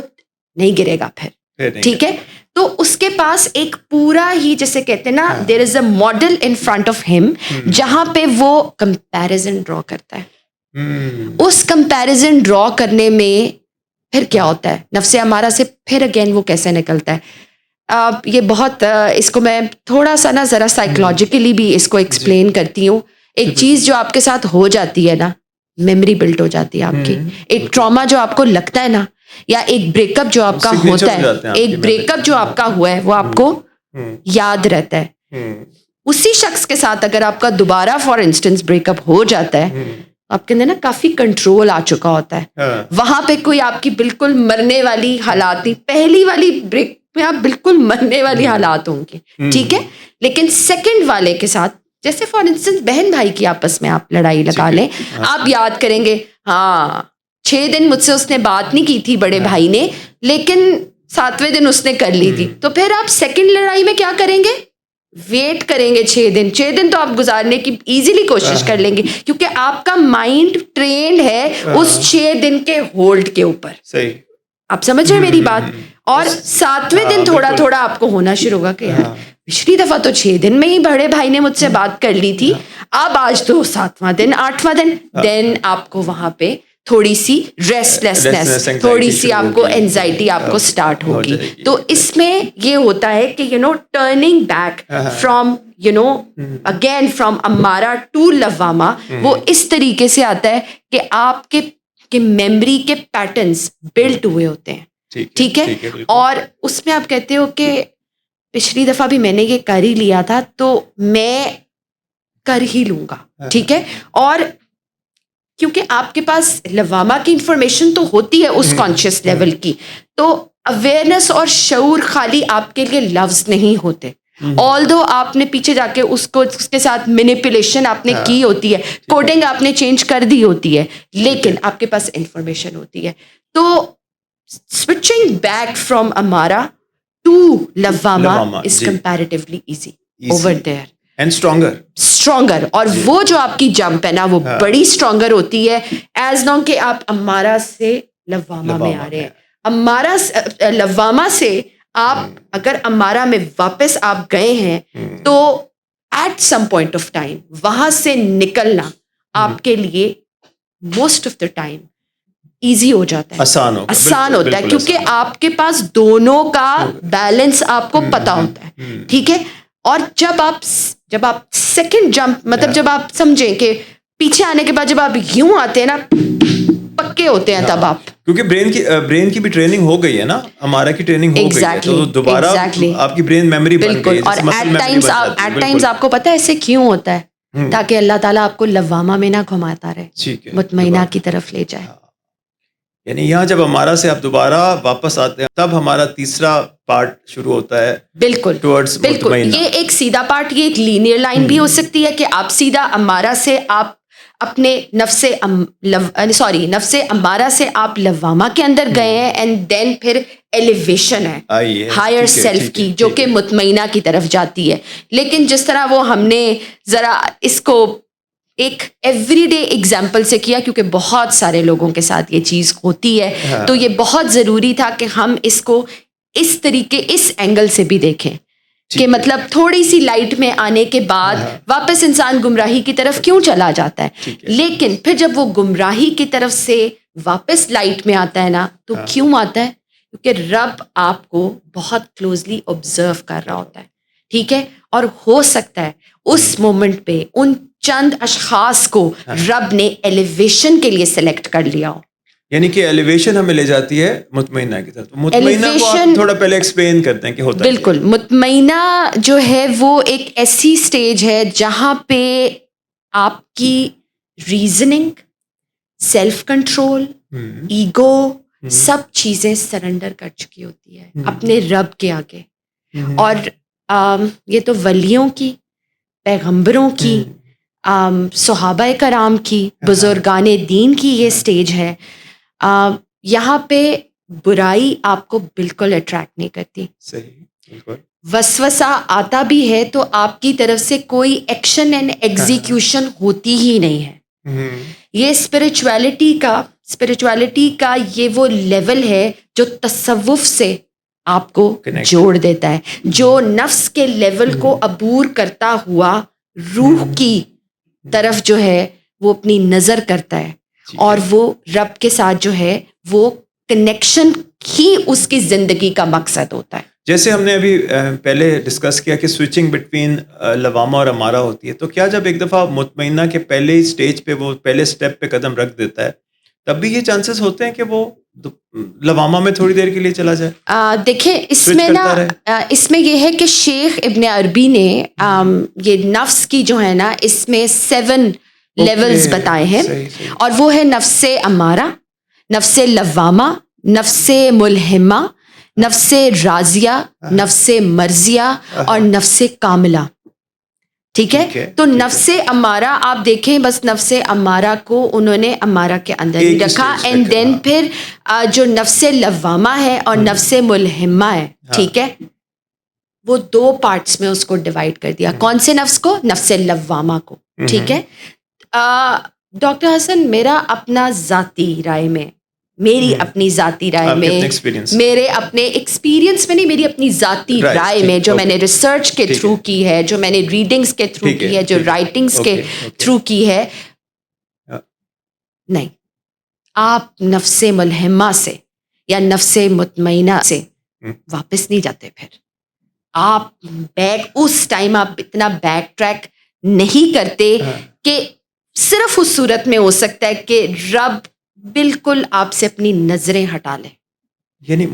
نہیں گرے گا پھر. ٹھیک ہے، تو اس کے پاس ایک پورا ہی جیسے کہتے ہیں نا there is a model in front of ہم جہاں پہ وہ کمپیریزن ڈرا کرتا ہے. اس کمپیریزن ڈرا کرنے میں پھر کیا ہوتا ہے نفس امارہ سے، پھر اگین وہ کیسے نکلتا ہے. یہ بہت اس کو میں تھوڑا سا نا ذرا سائیکولوجیکلی بھی اس کو ایکسپلین کرتی ہوں. ایک چیز جو آپ کے ساتھ ہو جاتی ہے نا، میموری بلڈ ہو جاتی ہے آپ کی. ایک ٹراما جو آپ کو لگتا ہے نا، یا ایک بریک اپ جو آپ کا ہوتا ہے، ایک بریک اپ جو آپ کا ہوا ہے وہ آپ کو یاد رہتا ہے. اسی شخص کے ساتھ اگر آپ کا دوبارہ فار انسٹنس بریک اپ ہو جاتا ہے، آپ کے اندر نا کافی کنٹرول آ چکا ہوتا ہے. وہاں پہ کوئی آپ کی بالکل مرنے والی حالات نہیں. پہلی والی بریک میں آپ بالکل مرنے والی حالات ہوں گے، ٹھیک ہے، لیکن سیکنڈ والے کے ساتھ جیسے فار انسٹنس بہن بھائی کی آپس میں آپ لڑائی لگا لیں، آپ یاد کریں گے ہاں 6 دن مجھ سے اس نے بات نہیں کی تھی بڑے بھائی نے، لیکن 7ویں دن اس نے کر لی تھی. تو پھر آپ سیکنڈ لڑائی میں کیا کریں گے؟ ویٹ کریں گے 6 دن. 6 دن تو آپ گزارنے کی ایزیلی کوشش کر لیں گے کیونکہ آپ کا مائنڈ ٹرینڈ ہے اس 6 دن کے ہولڈ کے اوپر. صحیح، آپ سمجھ رہے میری بات. اور 7ویں دن تھوڑا تھوڑا آپ کو ہونا شروع ہوگا کہ یار پچھلی دفعہ تو 6 دن میں ہی بڑے بھائی نے مجھ سے بات کر لی تھی، اب آج تو 7واں دن 8واں دن. دین آپ کو وہاں پہ تھوڑی سی ریسٹلیسنس، تھوڑی سی آپ کو اینزائٹی آپ کو سٹارٹ ہوگی. تو اس میں یہ ہوتا ہے کہ turning back from again from امارا ٹو لوامہ، وہ اس طریقے سے آتا ہے کہ آپ کے میموری کے پیٹرنز بلٹ ہوئے ہوتے ہیں. ٹھیک ہے، اور اس میں آپ کہتے ہو کہ پچھلی دفعہ بھی میں نے یہ کر ہی لیا تھا تو میں کر ہی لوں گا. ٹھیک ہے، اور کیونکہ آپ کے پاس لوامہ کی انفارمیشن تو ہوتی ہے اس کانشیس لیول کی، تو اویئرنیس اور شعور خالی آپ کے لیے لفظ نہیں ہوتے. آلدو آپ نے پیچھے جا کے اس کے ساتھ مینیپولیشن آپ نے کی ہوتی ہے، کوڈنگ آپ نے چینج کر دی ہوتی ہے، لیکن آپ کے پاس انفارمیشن ہوتی ہے. تو سوئچنگ بیک فرام امارا ٹو لوامہ is comparatively easy over there and stronger. اور وہ جو آپ کی جمپ ہے نا وہ بڑی اسٹرانگر ہوتی ہے ایز لانگ کہ آپ امارا سے لوامہ میں آ رہے ہیں. لوامہ سے آپ اگر امارا میں واپس آپ گئے ہیں تو at some point of time وہاں سے نکلنا آپ کے لیے most of the time easy ہو جاتا ہے, آسان ہوتا ہے, کیونکہ آپ کے پاس دونوں کا بیلنس آپ کو پتا ہوتا ہے, ٹھیک ہے. اور جب آپ سیکنڈ جمپ, مطلب جب آپ سمجھیں کہ پیچھے آنے کے بعد جب آپ یوں آتے ہیں نا, پکے ہوتے ہیں تب آپ, کیونکہ برین کی بھی ٹریننگ ہو گئی ہے نا, ہمارا کی ٹریننگ ہو گئی ہے, تو دوبارہ آپ کی برین میموری بن گئی ہے. اور ایٹ ٹائمز آپ کو پتہ ہے ایسے کیوں ہوتا ہے, تاکہ اللہ تعالیٰ آپ کو لوامہ میں نہ گھماتا رہے, مطمئنہ کی طرف لے جائے. یعنی یہاں جب ہمارا سے آپ دوبارہ واپس آتے ہیں تب ہمارا تیسرا پارٹ شروع ہوتا ہے. بالکل, یہ ایک سیدھا پارٹ, یہ ایک لینئر لائن بھی ہو سکتی ہے کہ آپ سیدھا امارہ سے آپ اپنے نفس امارہ سے آپ لوامہ کے اندر گئے ہیں, اینڈ دین پھر ایلیویشن ہے ہائر سیلف کی, جو کہ مطمئنہ کی طرف جاتی ہے. لیکن جس طرح وہ ہم نے ذرا اس کو ایک ایوری ڈے ایگزامپل سے کیا, کیونکہ بہت سارے لوگوں کے ساتھ یہ چیز ہوتی ہے, تو یہ بہت ضروری تھا کہ ہم اس کو اس طریقے, اس اینگل سے بھی دیکھیں کہ مطلب تھوڑی سی لائٹ میں آنے کے بعد واپس انسان گمراہی کی طرف کیوں چلا جاتا ہے, لیکن پھر جب وہ گمراہی کی طرف سے واپس لائٹ میں آتا ہے نا, تو کیوں آتا ہے, کیونکہ رب آپ کو بہت کلوزلی آبزرو کر رہا ہوتا ہے, ٹھیک ہے. اور ہو سکتا ہے اس مومنٹ پہ ان چند اشخاص کو رب نے ایلیویشن کے لیے سلیکٹ کر لیا ہو. یعنی کہ ایلیویشن ہمیں لے جاتی ہے مطمئنہ کی طرف. مطمئنہ کو آپ تھوڑا پہلے ایکسپلین کرتے ہیں کہ ہوتا ہے. بالکل, مطمئنہ جو ہے وہ ایک ایسی سٹیج ہے جہاں پہ آپ کی ریزننگ, سیلف کنٹرول, ایگو, سب چیزیں سرنڈر کر چکی ہوتی ہے اپنے رب کے آگے. اور یہ تو ولیوں کی, پیغمبروں کی, صحابہ کرام کی, بزرگان دین کی یہ سٹیج ہے. یہاں پہ برائی آپ کو بالکل اٹریکٹ نہیں کرتی. وسوسہ آتا بھی ہے تو آپ کی طرف سے کوئی ایکشن اینڈ ایگزیکیوشن ہوتی ہی نہیں ہے. یہ اسپرچویلٹی کا یہ وہ لیول ہے جو تصوف سے آپ کو جوڑ دیتا ہے, جو نفس کے لیول کو عبور کرتا ہوا روح کی طرف جو ہے وہ اپنی نظر کرتا ہے, اور وہ رب کے ساتھ جو ہے وہ کنیکشن ہی اس کی زندگی کا مقصد ہوتا ہے. جیسے ہم نے ابھی پہلے ڈسکس کیا کہ سوئچنگ بٹوین لوامہ اور امارہ ہوتی ہے, تو کیا جب ایک دفعہ مطمئنہ کے پہلے سٹیج پہ, وہ پہلے سٹیپ پہ قدم رکھ دیتا ہے, تب بھی یہ چانسز ہوتے ہیں کہ وہ لوامہ میں تھوڑی دیر کے لیے چلا جائے؟ دیکھیں اس میں نا, اس میں یہ ہے کہ شیخ ابن عربی نے یہ نفس کی جو ہے نا, اس میں 7 لیولز بتائے ہیں, اور وہ ہے نفس امارہ, نفس لوامہ, نفس ملہمہ, نفس راضیہ, نفس مرضیہ اور نفس کاملہ. ٹھیک ہے, تو نفس امارہ آپ دیکھیں, بس نفس امارہ کو انہوں نے امارہ کے اندر ہی رکھا, اینڈ دین پھر جو نفس لوامہ ہے اور نفس ملہمہ ہے, ٹھیک ہے, وہ 2 پارٹس میں اس کو ڈیوائڈ کر دیا. کون سے نفس کو؟ نفس لوامہ کو, ٹھیک ہے. ڈاکٹر حسن, میرا اپنا ذاتی رائے میں, میری اپنی ذاتی رائے میں, میرے اپنے ایکسپیرینس میں نہیں, میری اپنی ذاتی رائے میں, جو میں نے ریسرچ کے تھرو کی ہے, جو میں نے ریڈنگز کے تھرو کی ہے, جو رائٹنگز کے تھرو کی ہے, نہیں, آپ نفس ملہمہ سے یا نفس مطمئنہ سے واپس نہیں جاتے. پھر آپ اس ٹائم آپ اتنا بیک ٹریک نہیں کرتے کہ صرف اس صورت میں ہو سکتا ہے کہ رب بالکل آپ سے اپنی نظریں ہٹا لے. یعنی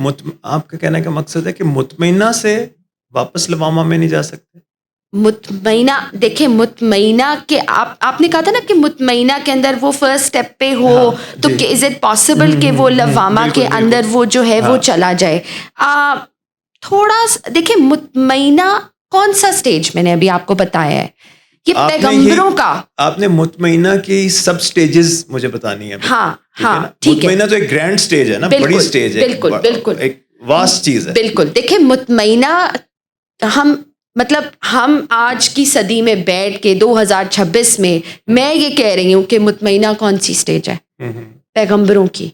آپ کا کہنے کا مقصد ہے کہ مطمئنہ سے واپس لوامہ میں نہیں جا سکتے؟ مطمئنہ, دیکھیں مطمئنہ کے آپ نے کہا تھا نا کہ مطمئنہ کے اندر وہ فرسٹ سٹیپ پہ ہو, تو از اٹ پاسبل کہ وہ لوامہ کے اندر وہ جو ہے وہ چلا جائے؟ تھوڑا دیکھیں, مطمئنہ کون سا سٹیج میں نے ابھی آپ کو بتایا ہے, یہ پیغمبروں کا. آپ نے مطمئنہ کی سب سٹیجز مجھے بتانی ہے. ہاں ٹھیک ہے. مطمئنہ تو ایک گرینڈ سٹیج ہے نا, بڑی سٹیج ہے, بالکل ایک واسٹ چیز ہے. بالکل, دیکھیں مطمئنہ ہم آج کی صدی میں بیٹھ کے 2026 میں یہ کہہ رہی ہوں کہ مطمئنہ کون سی سٹیج ہے؟ پیغمبروں کی.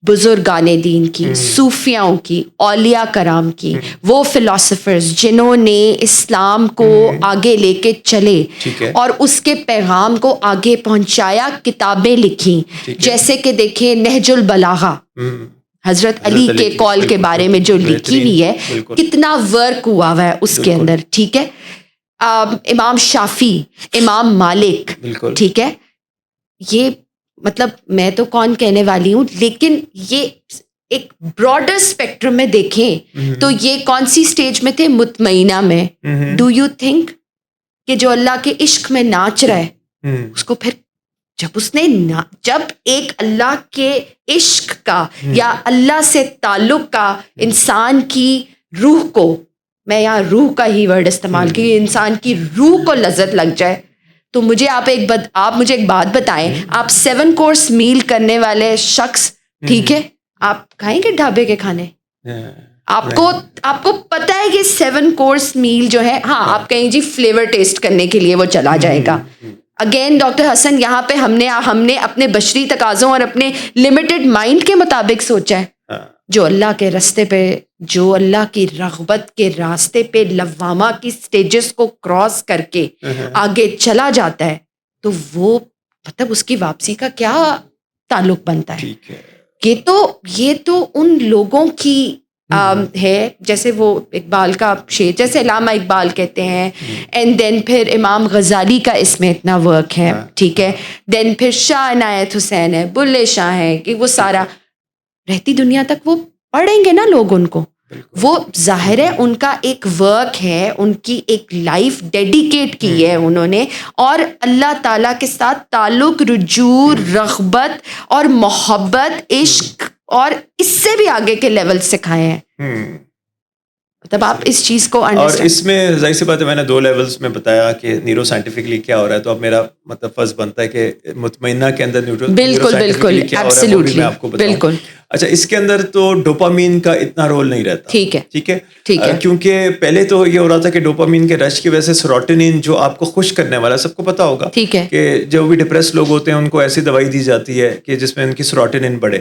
بزرگان دین کی, صوفیاؤں کی, اولیاء کرام کی, وہ فلاسفرز جنہوں نے اسلام کو آگے لے کے چلے اور اس کے پیغام کو آگے پہنچایا, کتابیں لکھیں, جیسے کہ دیکھیں نہج البلاغہ حضرت علی کے قول کے بارے میں جو لکھی ہوئی ہے, کتنا ورک ہوا ہے اس کے اندر, ٹھیک ہے. امام شافی, امام مالک, ٹھیک ہے. یہ مطلب میں تو کون کہنے والی ہوں, لیکن یہ ایک براڈر اسپیکٹرم میں دیکھیں تو یہ کون سی سٹیج میں تھے؟ مطمئنہ میں. ڈو یو تھنک کہ جو اللہ کے عشق میں ناچ رہا ہے اس کو پھر جب ایک اللہ کے عشق کا یا اللہ سے تعلق کا انسان کی روح کو, میں یہاں روح کا ہی ورڈ استعمال کی, انسان کی روح کو لذت لگ جائے, تو مجھے آپ مجھے ایک بات بتائیں, آپ 7 کورس میل کرنے والے شخص, ٹھیک ہے, آپ کھائیں گے ڈھابے کے کھانے؟ آپ کو پتہ ہے کہ 7 کورس میل جو ہے, ہاں آپ کہیں جی فلیور ٹیسٹ کرنے کے لیے وہ چلا جائے گا. اگین ڈاکٹر حسن, یہاں پہ ہم نے اپنے بشری تقاضوں اور اپنے لمیٹڈ مائنڈ کے مطابق سوچا ہے. جو اللہ کے راستے پہ, جو اللہ کی رغبت کے راستے پہ لوامہ کی سٹیجز کو کراس کر کے آگے چلا جاتا ہے, تو وہ مطلب اس کی واپسی کا کیا تعلق بنتا ہے؟ یہ تو ان لوگوں کی ہے, جیسے وہ اقبال کا شعر, جیسے علامہ اقبال کہتے ہیں, اینڈ دین پھر امام غزالی کا اس میں اتنا ورک ہے, ٹھیک ہے, دین پھر شاہ عنایت حسین ہے, بلے شاہ ہے, کہ وہ سارا رہتی دنیا تک وہ پڑھیں گے نا لوگ ان کو. وہ ظاہر ہے ان کا ایک ورک ہے, ان کی ایک لائف ڈیڈیکیٹ کی ہے انہوں نے, اور اللہ تعالیٰ کے ساتھ تعلق, رجوع, رغبت اور محبت, عشق اور اس سے بھی آگے کے لیول سکھائے ہیں. مطلب آپ اس چیز کو اور اس میں ظاہر سی بات ہے, میں نے 2 لیولز میں بتایا کہ نیورو سائنٹیفکلی کیا ہو رہا ہے, تو اب میرا مطلب فرض بنتا ہے کہ مطمئنہ کے اندر بالکل کیا ہو رہا ہے وہ بھی میں آپ کو بتاؤں. اچھا, اس کے اندر تو ڈوپامین کا اتنا رول نہیں رہتا, ٹھیک ہے, کیونکہ پہلے تو یہ ہو رہا تھا کہ ڈوپامین کے رش کی وجہ سے سیروٹونین جو آپ کو خوش کرنے والا, سب کو پتا ہوگا کہ جو بھی ڈپریس لوگ ہوتے ہیں ان کو ایسی دوائی دی جاتی ہے کہ جس میں ان کی سیروٹونین بڑھے.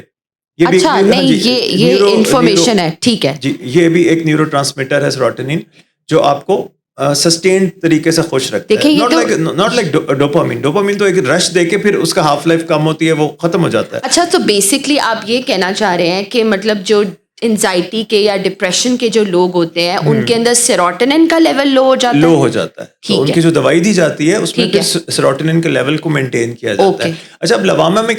اچھا نہیں, یہ انفارمیشن ہے, ٹھیک ہے جی. یہ بھی ایک نیورو ٹرانسمیٹر ہے سیروٹونین, جو آپ کو سسٹینڈ طریقے سے خوش رکھتا ہے. Not like dopamine. ڈوپامین تو ایک رش دے کے پھر اس کا ہاف لائف کم ہوتی ہے, وہ ختم ہو جاتا ہے. اچھا, تو بیسکلی آپ یہ کہنا چاہ رہے ہیں کہ مطلب جو انزائٹی کے یا ڈپریشن کے جو لوگ ہوتے ہیں ان کے اندر سیروٹونین کا لیول لو ہو جاتا ہے, تو ان کی جو دوائی دی جاتی ہے اس میں سیروٹونین کے لیول کو مینٹین کیا جاتا ہے. اچھا, اب لوامہ میں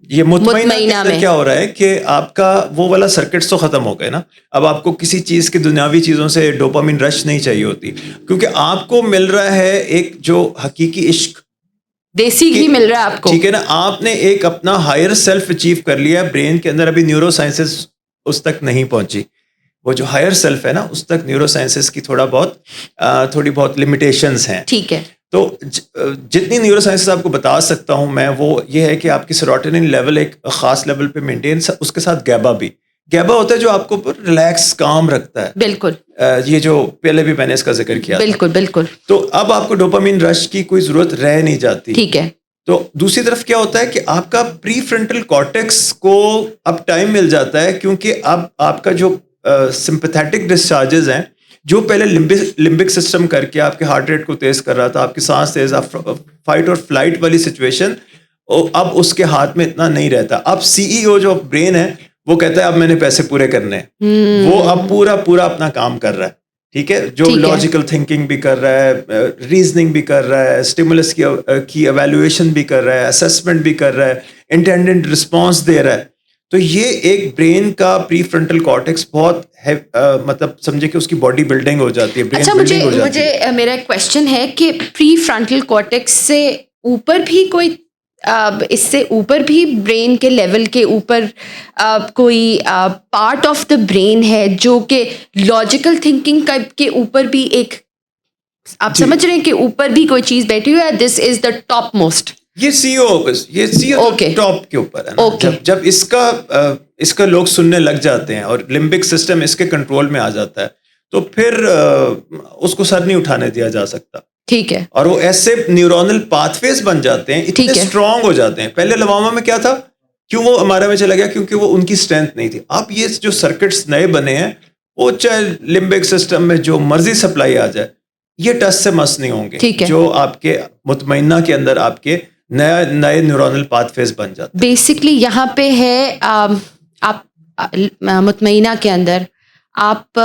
یہ مطمئنہ میں کیا ہو رہا ہے کہ آپ کا وہ والا سرکٹس تو ختم ہو گئے نا. اب آپ کو کسی چیز کی دنیاوی چیزوں سے ڈوپامین رش نہیں چاہیے ہوتی, کیونکہ آپ کو مل رہا ہے ایک جو حقیقی عشق, دیسی گھی مل رہا ہے آپ کو, ٹھیک ہے نا. آپ نے ایک اپنا ہائر سیلف اچیو کر لیا برین کے اندر. ابھی نیورو سائنسز اس تک نہیں پہنچی. وہ جو ہائر سیلف ہے نا, اس تک نیورو سائنسز کی تھوڑی بہت لمیٹیشنز ہیں, ٹھیک ہے. تو جتنی نیورو سائنسز آپ کو بتا سکتا ہوں میں, وہ یہ ہے کہ آپ کی سیروٹونین لیول ایک خاص لیول پہ مینٹین, اس کے ساتھ گیبا ہوتا ہے جو آپ کو ریلیکس کام رکھتا ہے. بالکل, یہ جو پہلے بھی میں نے اس کا ذکر کیا. بالکل. تو اب آپ کو ڈوپامین رش کی کوئی ضرورت رہ نہیں جاتی, ٹھیک ہے. تو دوسری طرف کیا ہوتا ہے کہ آپ کا پری فرنٹل کارٹیکس کو اب ٹائم مل جاتا ہے, کیونکہ اب آپ کا جو سمپیتھیٹک ڈسچارجز ہیں, جو پہلے لمبک سسٹم کر کے آپ کے ہارٹ ریٹ کو تیز کر رہا تھا, آپ کی سانس تیز, فائٹ اور فلائٹ والی سچویشن, اب اس کے ہاتھ میں اتنا نہیں رہتا. اب CEO جو برین ہے وہ کہتا ہے اب میں نے پیسے پورے کرنے ہیں, وہ اب پورا اپنا کام کر رہا ہے, ٹھیک ہے. جو لاجیکل تھنکنگ بھی کر رہا ہے, ریزننگ بھی کر رہا ہے, اسٹیمولس کی ایویلویشن بھی کر رہا ہے, اسیسمنٹ بھی کر رہا ہے, انٹینڈنٹ رسپانس دے رہا ہے. تو یہ ایک برین کا پری فرنٹل کارٹیکس بہت مطلب سمجھے کہ اس کی باڈی بلڈنگ ہو جاتی ہے. اچھا, مجھے میرا ایک کوشچن ہے کہ پری فرنٹل کارٹیکس سے اوپر بھی کوئی, اس سے اوپر بھی برین کے لیول کے اوپر کوئی پارٹ آف دا برین ہے جو کہ لاجیکل تھنکنگ کے اوپر بھی ایک, آپ سمجھ رہے ہیں کہ اوپر بھی کوئی چیز بیٹھی ہوئی ہے, دس از دا ٹاپ موسٹ. یہ سی او ٹاپ کے اوپر ہے. جب اس کا لوگ سننے لگ جاتے ہیں اور لمبک سسٹم اس کے کنٹرول میں آ جاتا ہے, تو پھر اس کو سر نہیں اٹھانے دیا جا سکتا, ٹھیک ہے. اور وہ ایسے نیورونل پاتھ ویز بن جاتے ہیں, اتنے اسٹرانگ ہو جاتے ہیں. پہلے لوامہ میں کیا تھا, کیوں وہ ہمارے میں چلا گیا؟ کیونکہ وہ ان کی اسٹرینتھ نہیں تھی. اب یہ جو سرکٹس نئے بنے ہیں وہ چاہے لمبک سسٹم میں جو مرضی سپلائی آ جائے یہ ٹچ سے مس نہیں ہوں گے. جو آپ کے مطمئنہ کے اندر آپ کے نئے نیورونل پاتھ ویز بن جاتے ہیں. بیسکلی یہاں پہ ہے آپ مطمئنہ کے اندر آپ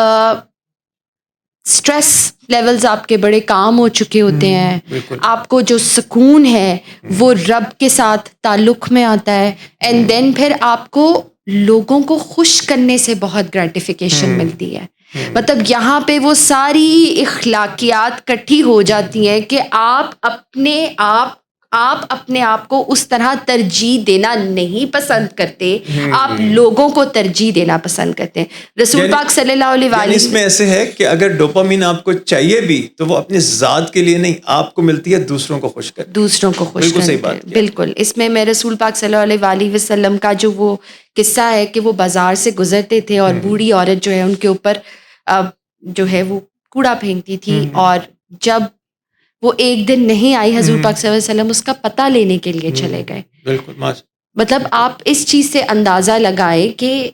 اسٹریس لیولز آپ کے بڑے کام ہو چکے ہوتے ہیں. آپ کو جو سکون ہے وہ رب کے ساتھ تعلق میں آتا ہے. اینڈ دین پھر آپ کو لوگوں کو خوش کرنے سے بہت گریٹیفیکیشن ملتی ہے. مطلب یہاں پہ وہ ساری اخلاقیات کٹھی ہو جاتی ہیں کہ آپ اپنے آپ کو اس طرح ترجیح دینا نہیں پسند کرتے, آپ لوگوں کو ترجیح دینا پسند کرتے ہیں. رسول پاک صلی اللہ علیہ وآلہ اس میں ایسے ہے کہ اگر ڈوپامین آپ کو چاہیے بھی تو وہ اپنی ذات کے لیے نہیں, آپ کو ملتی ہے دوسروں کو خوش کرنے. دوسروں کو خوش کرنے. بالکل. اس میں رسول پاک صلی اللہ علیہ وآلہ وسلم کا جو وہ قصہ ہے کہ وہ بازار سے گزرتے تھے اور بوڑھی عورت جو ہے ان کے اوپر جو ہے وہ کوڑا پھینکتی تھی, اور جب وہ ایک دن نہیں آئی حضور پاک صلی اللہ علیہ وسلم اس کا پتہ لینے کے لیے چلے گئے. بالکل. مطلب آپ اس چیز سے اندازہ لگائے کہ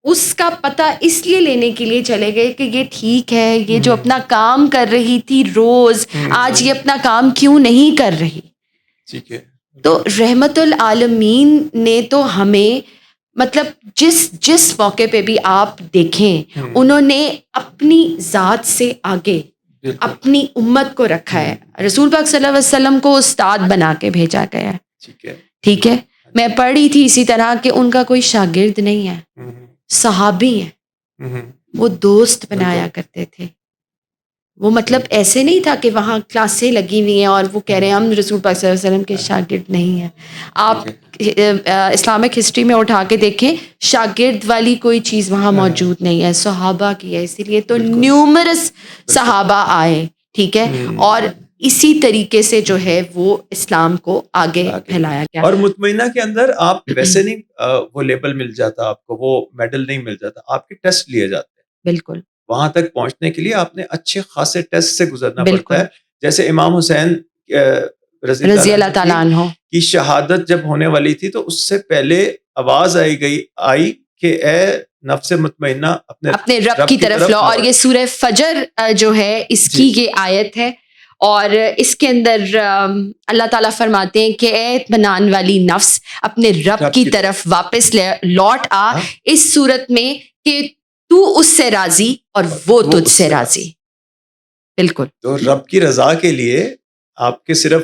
اس کا پتہ اس لیے لینے کے لیے چلے گئے کہ یہ ٹھیک ہے, یہ جو اپنا کام کر رہی تھی روز, آج یہ اپنا کام کیوں نہیں کر رہی. ٹھیک ہے. تو رحمت العالمین نے تو ہمیں مطلب جس موقع پہ بھی آپ دیکھیں انہوں نے اپنی ذات سے آگے اپنی امت کو رکھا ہے. رسول پاک صلی اللہ علیہ وسلم کو استاد بنا کے بھیجا گیا ہے. ٹھیک ہے. میں پڑھ رہی تھی اسی طرح کہ ان کا کوئی شاگرد نہیں ہے, صحابی ہیں. وہ دوست بنایا کرتے تھے. وہ مطلب ایسے نہیں تھا کہ وہاں کلاسیں لگی ہوئی ہیں اور وہ کہہ رہے ہیں ہم رسول پاک صلی اللہ علیہ وسلم کے شاگرد نہیں ہیں. آپ اسلامک ہسٹری میں اٹھا کے دیکھیں, شاگرد والی کوئی چیز وہاں موجود نہیں ہے, صحابہ کی ہے. اسی لیے تو نیومرس صحابہ آئے. ٹھیک ہے. اور اسی طریقے سے جو ہے وہ اسلام کو آگے پھیلایا گیا. اور مطمئنہ کے اندر آپ ویسے نہیں وہ لیبل مل جاتا آپ کو, وہ میڈل نہیں مل جاتا, آپ کے ٹیسٹ لیے جاتے ہیں. بالکل. وہاں تک پہنچنے کے لیے آپ نے اچھے خاصے ٹیسٹ سے گزرنا پڑتا ہے. جیسے امام حسین رضی اللہ تعالیٰ عنہ کی شہادت جب ہونے والی تھی تو اس سے پہلے آواز آئی کہ اے نفس مطمئنہ اپنے رب کی طرف لو. اور یہ سورہ فجر جو ہے اس کی یہ آیت ہے, اور اس کے اندر اللہ تعالیٰ فرماتے ہیں کہ اے اطمینان والی نفس اپنے رب کی طرف واپس لوٹ آ, اس صورت میں کہ تو اس سے راضی اور وہ تجھ سے راضی. بالکل. تو رب کی رضا کے لیے آپ کے صرف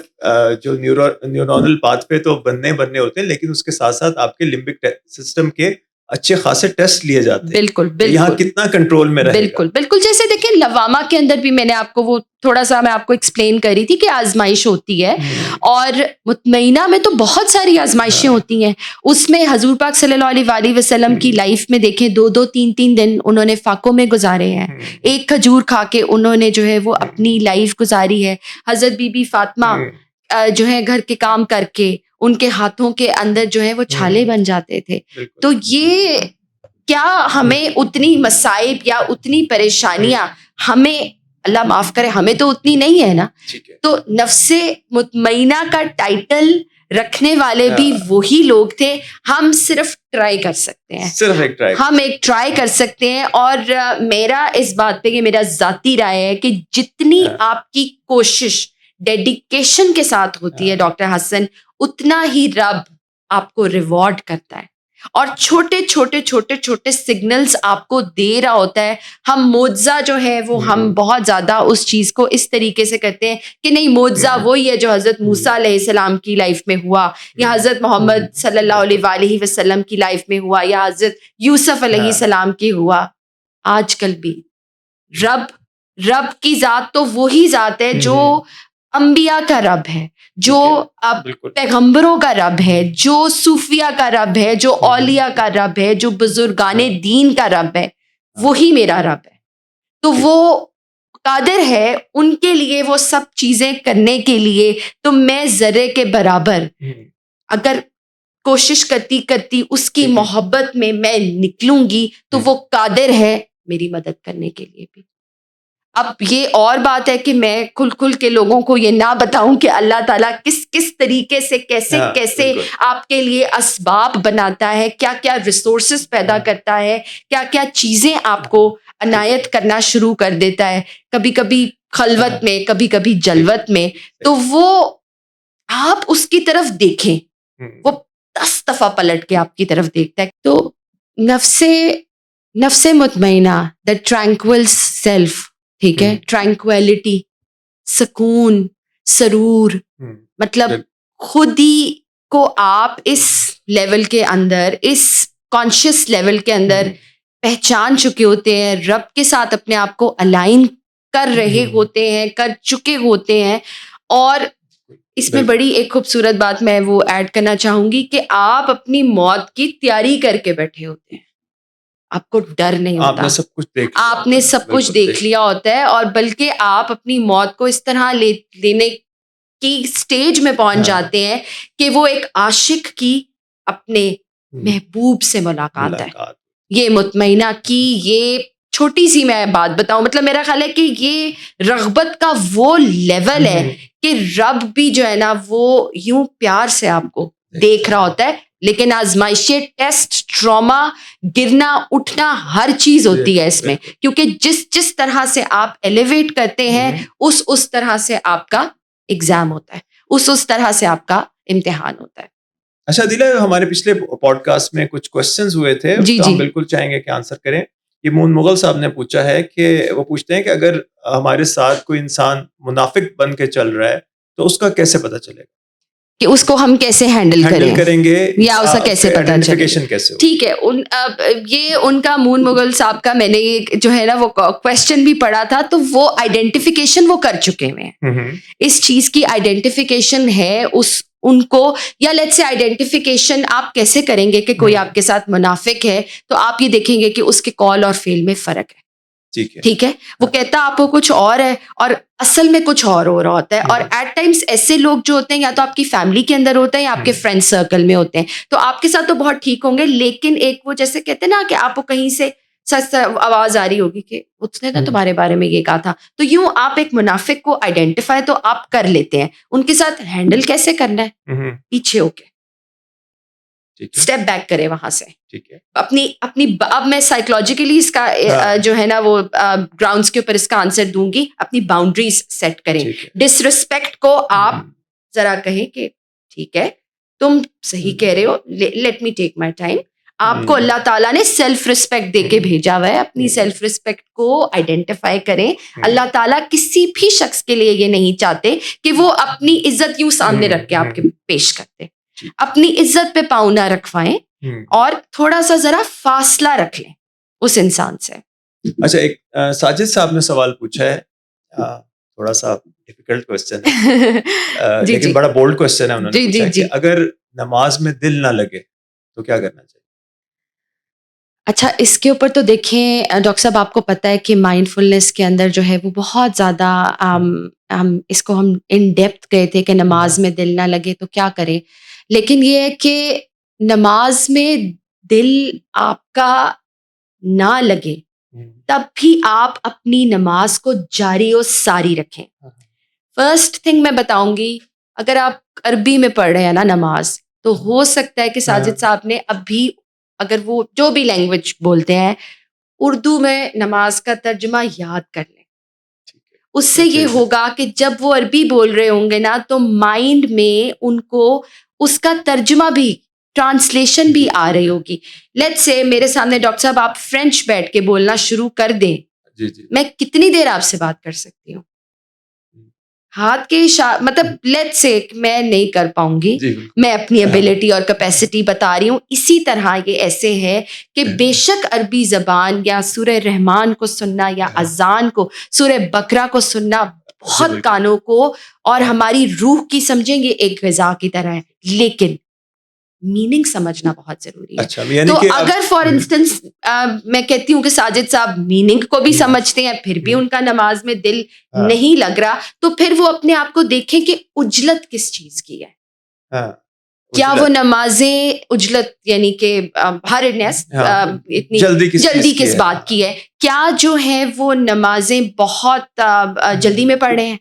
جو نیورونل پاتھ پہ تو بننے ہوتے ہیں, لیکن اس کے ساتھ ساتھ آپ کے لمبک سسٹم کے اچھے خاصے ٹیسٹ لیے جاتے ہیں. بالکل بالکل. یہاں کتنا کنٹرول میں رہے گا. بالکل بالکل. جیسے دیکھیں لوامہ کے اندر بھی میں نے آپ کو وہ تھوڑا سا میں آپ کو ایکسپلین کر رہی تھی کہ آزمائش ہوتی ہے, اور مطمئنہ میں تو بہت ساری آزمائشیں ہوتی ہیں. اس میں حضور پاک صلی اللہ علیہ وآلہ وسلم کی لائف میں دیکھیں 2-3 دن انہوں نے فاقوں میں گزارے ہیں. ایک کھجور کھا کے انہوں نے جو ہے وہ اپنی لائف گزاری ہے. حضرت بی بی فاطمہ جو ہے گھر کے کام کر کے ان کے ہاتھوں کے اندر جو ہے وہ چھالے بن جاتے تھے. تو یہ کیا ہمیں اتنی مصائب یا اتنی پریشانیاں, ہمیں اللہ معاف کرے ہمیں تو اتنی نہیں ہے نا. تو نفس مطمئنہ کا ٹائٹل رکھنے والے بھی وہی لوگ تھے. ہم صرف ٹرائی کر سکتے ہیں, ہم ایک ٹرائی کر سکتے ہیں. اور میرا اس بات پہ کہ میرا ذاتی رائے ہے کہ جتنی آپ کی کوشش ڈیڈیکیشن کے ساتھ ہوتی ہے ڈاکٹر حسن, اتنا ہی رب آپ کو ریوارڈ کرتا ہے, اور چھوٹے چھوٹے سگنلز آپ کو دے رہا ہوتا ہے. ہم معجزہ جو ہے وہ ہم بہت زیادہ اس چیز کو اس طریقے سے کرتے ہیں کہ نہیں معجزہ وہی ہے جو حضرت موسیٰ علیہ السلام کی لائف میں ہوا, یا حضرت محمد صلی اللہ علیہ وآلہ وسلم کی لائف میں ہوا, یا حضرت یوسف علیہ السلام کی ہوا. آج کل بھی رب کی ذات تو وہی ذات ہے جو انبیاء کا رب ہے, جو اب پیغمبروں کا رب ہے, جو صوفیہ کا رب ہے, جو اولیاء کا رب ہے, جو بزرگان دین کا رب ہے, وہی میرا رب ہے. تو وہ قادر ہے ان کے لیے وہ سب چیزیں کرنے کے لیے. تو میں ذرے کے برابر اگر کوشش کرتی اس کی محبت میں نکلوں گی تو وہ قادر ہے میری مدد کرنے کے لیے بھی. اب یہ اور بات ہے کہ میں کھل کے لوگوں کو یہ نہ بتاؤں کہ اللہ تعالیٰ کس طریقے سے کیسے آپ کے لیے اسباب بناتا ہے, کیا کیا ریسورسز پیدا کرتا ہے, کیا کیا چیزیں آپ کو عنایت کرنا شروع کر دیتا ہے, کبھی کبھی خلوت میں, کبھی کبھی جلوت میں. تو وہ آپ اس کی طرف دیکھیں, وہ 10 دفعہ پلٹ کے آپ کی طرف دیکھتا ہے. تو نفس مطمئنہ, دا ٹرینکول سیلف, ٹھیک ہے, ٹرینکویلٹی, سکون, سرور, مطلب خود ہی کو آپ اس لیول کے اندر, اس کانشیس لیول کے اندر پہچان چکے ہوتے ہیں, رب کے ساتھ اپنے آپ کو الائن کر رہے ہوتے ہیں, کر چکے ہوتے ہیں. اور اس میں بڑی ایک خوبصورت بات میں وہ ایڈ کرنا چاہوں گی کہ آپ اپنی موت کی تیاری کر کے بیٹھے ہوتے ہیں, آپ کو ڈر نہیں ہوتا, آپ نے سب کچھ دیکھ لیا ہوتا ہے. اور بلکہ آپ اپنی موت کو اس طرح لینے کی سٹیج میں پہنچ جاتے ہیں کہ وہ ایک عاشق کی اپنے محبوب سے ملاقات ہے. یہ مطمئنہ کی یہ چھوٹی سی میں بات بتاؤں, مطلب میرا خیال ہے کہ یہ رغبت کا وہ لیول ہے کہ رب بھی جو ہے نا وہ یوں پیار سے آپ کو دیکھ رہا ہوتا ہے. لیکن آزمائشیں, ٹیسٹ, ٹراما, گرنا اٹھنا, ہر چیز ہوتی ہے اس میں, کیونکہ جس طرح سے آپ ایلیویٹ کرتے ہیں اس طرح سے آپ کا ایگزام ہوتا ہے, اس طرح سے آپ کا امتحان ہوتا ہے. اچھا عدیلہ, ہمارے پچھلے پوڈ کاسٹ میں کچھ کوسچنز ہوئے تھے, تو ہم بالکل چاہیں گے کہ آنسر کریں. یہ مون مغل صاحب نے پوچھا ہے کہ وہ پوچھتے ہیں کہ اگر ہمارے ساتھ کوئی انسان منافق بن کے چل رہا ہے تو اس کا کیسے پتہ چلے گا کہ اس کو ہم کیسے ہینڈل کریں گے, یا اس کا کیسے پتہ چلے گا. ٹھیک ہے, یہ ان کا مون مغل صاحب کا میں نے جو ہے نا وہ کوشچن بھی پڑھا تھا, تو وہ آئیڈینٹیفیکیشن وہ کر چکے ہوئے ہیں. اس چیز کی آئیڈینٹیفیکیشن ہے ان کو, یا لیٹس سے آئیڈینٹیفیکیشن آپ کیسے کریں گے کہ کوئی آپ کے ساتھ منافق ہے, تو آپ یہ دیکھیں گے کہ اس کے کال اور فیل میں فرق ہے. ٹھیک ہے, وہ کہتا آپ کو کچھ اور ہے اور اصل میں کچھ اور ہو رہا ہوتا ہے. اور ایٹ ٹائمس ایسے لوگ جو ہوتے ہیں یا تو آپ کی فیملی کے اندر ہوتے ہیں یا آپ کے فرینڈ سرکل میں ہوتے ہیں, تو آپ کے ساتھ تو بہت ٹھیک ہوں گے, لیکن ایک وہ جیسے کہتے ہیں نا کہ آپ کو کہیں سے سچ آواز آ رہی ہوگی کہ اس نے نا تمہارے بارے میں یہ کہا تھا, تو یوں آپ ایک منافق کو آئیڈینٹیفائی تو آپ کر لیتے ہیں. ان کے ساتھ ہینڈل کیسے کرنا ہے, پیچھے ہو کے اسٹیپ بیک کرے وہاں سے, اپنی اب میں سائیکولوجیکلی اس کا جو ہے نا وہ گراؤنڈس کے اوپر اس کا آنسر دوں گی. اپنی باؤنڈریز سیٹ کریں. ڈس ریسپیکٹ کو آپ ذرا کہیں کہ ٹھیک ہے تم صحیح کہہ رہے ہو, let me take my time. آپ کو اللہ تعالیٰ نے سیلف رسپیکٹ دے کے بھیجا ہوا ہے, اپنی سیلف رسپیکٹ کو آئیڈینٹیفائی کریں. اللہ تعالیٰ کسی بھی شخص کے لیے یہ نہیں چاہتے کہ وہ اپنی عزت یوں سامنے رکھ کے آپ کے پیش کرتے. اپنی عزت پہ پاؤں نہ رکھوائیں اور تھوڑا سا ذرا فاصلہ رکھ لیں اس انسان سے. اچھا, ایک ساجد صاحب نے سوال پوچھا ہے, تھوڑا سا ڈیفیکلٹ کوسچن ہے لیکن بڑا بولڈ کوسچن ہے. انہوں نے پوچھا کہ اگر نماز میں دل نہ لگے تو کیا کرنا چاہیے؟ اچھا, اس کے اوپر تو دیکھیں ڈاکٹر صاحب, آپ کو پتہ ہے کہ مائنڈ فلنس کے اندر جو ہے وہ بہت زیادہ ہم اس کو ہم ان ڈیپتھ گئے تھے کہ نماز میں دل نہ لگے تو کیا کریں. لیکن یہ ہے کہ نماز میں دل آپ کا نہ لگے تب بھی آپ اپنی نماز کو جاری و ساری رکھیں. فرسٹ تھنگ میں بتاؤں گی, اگر آپ عربی میں پڑھ رہے ہیں نا نماز, تو ہو سکتا ہے کہ ساجد صاحب نے ابھی اگر وہ جو بھی لینگویج بولتے ہیں اردو میں نماز کا ترجمہ یاد کر لیں. اس سے یہ ہوگا کہ جب وہ عربی بول رہے ہوں گے نا تو مائنڈ میں ان کو اس کا ترجمہ بھی, ٹرانسلیشن بھی آ رہی ہوگی. لیٹس سے میرے سامنے ڈاکٹر صاحب آپ فرینچ بیٹھ کے بولنا شروع کر دیں, میں کتنی دیر آپ سے بات کر سکتی ہوں؟ ہاتھ کے مطلب لیٹس سے میں نہیں کر پاؤں گی, میں اپنی ایبلٹی اور کیپیسٹی بتا رہی ہوں. اسی طرح یہ ایسے ہے کہ بے شک عربی زبان یا سورہ رحمان کو سننا یا اذان کو, سورہ بقرہ کو سننا بہت کانوں کو اور ہماری روح کی سمجھیں گے ایک غذا کی طرح ہے, لیکن میننگ سمجھنا بہت ضروری ہے. تو اگر فار انسٹنس میں کہتی ہوں کہ ساجد صاحب میننگ کو بھی سمجھتے ہیں پھر بھی ان کا نماز میں دل نہیں لگ رہا, تو پھر وہ اپنے آپ کو دیکھیں کہ اجلت کس چیز کی ہے. کیا وہ نمازیں اجلت یعنی کہ ہارڈنیس اتنی جلدی کس بات کی ہے؟ کیا جو ہے وہ نمازیں بہت جلدی میں پڑھ رہے ہیں؟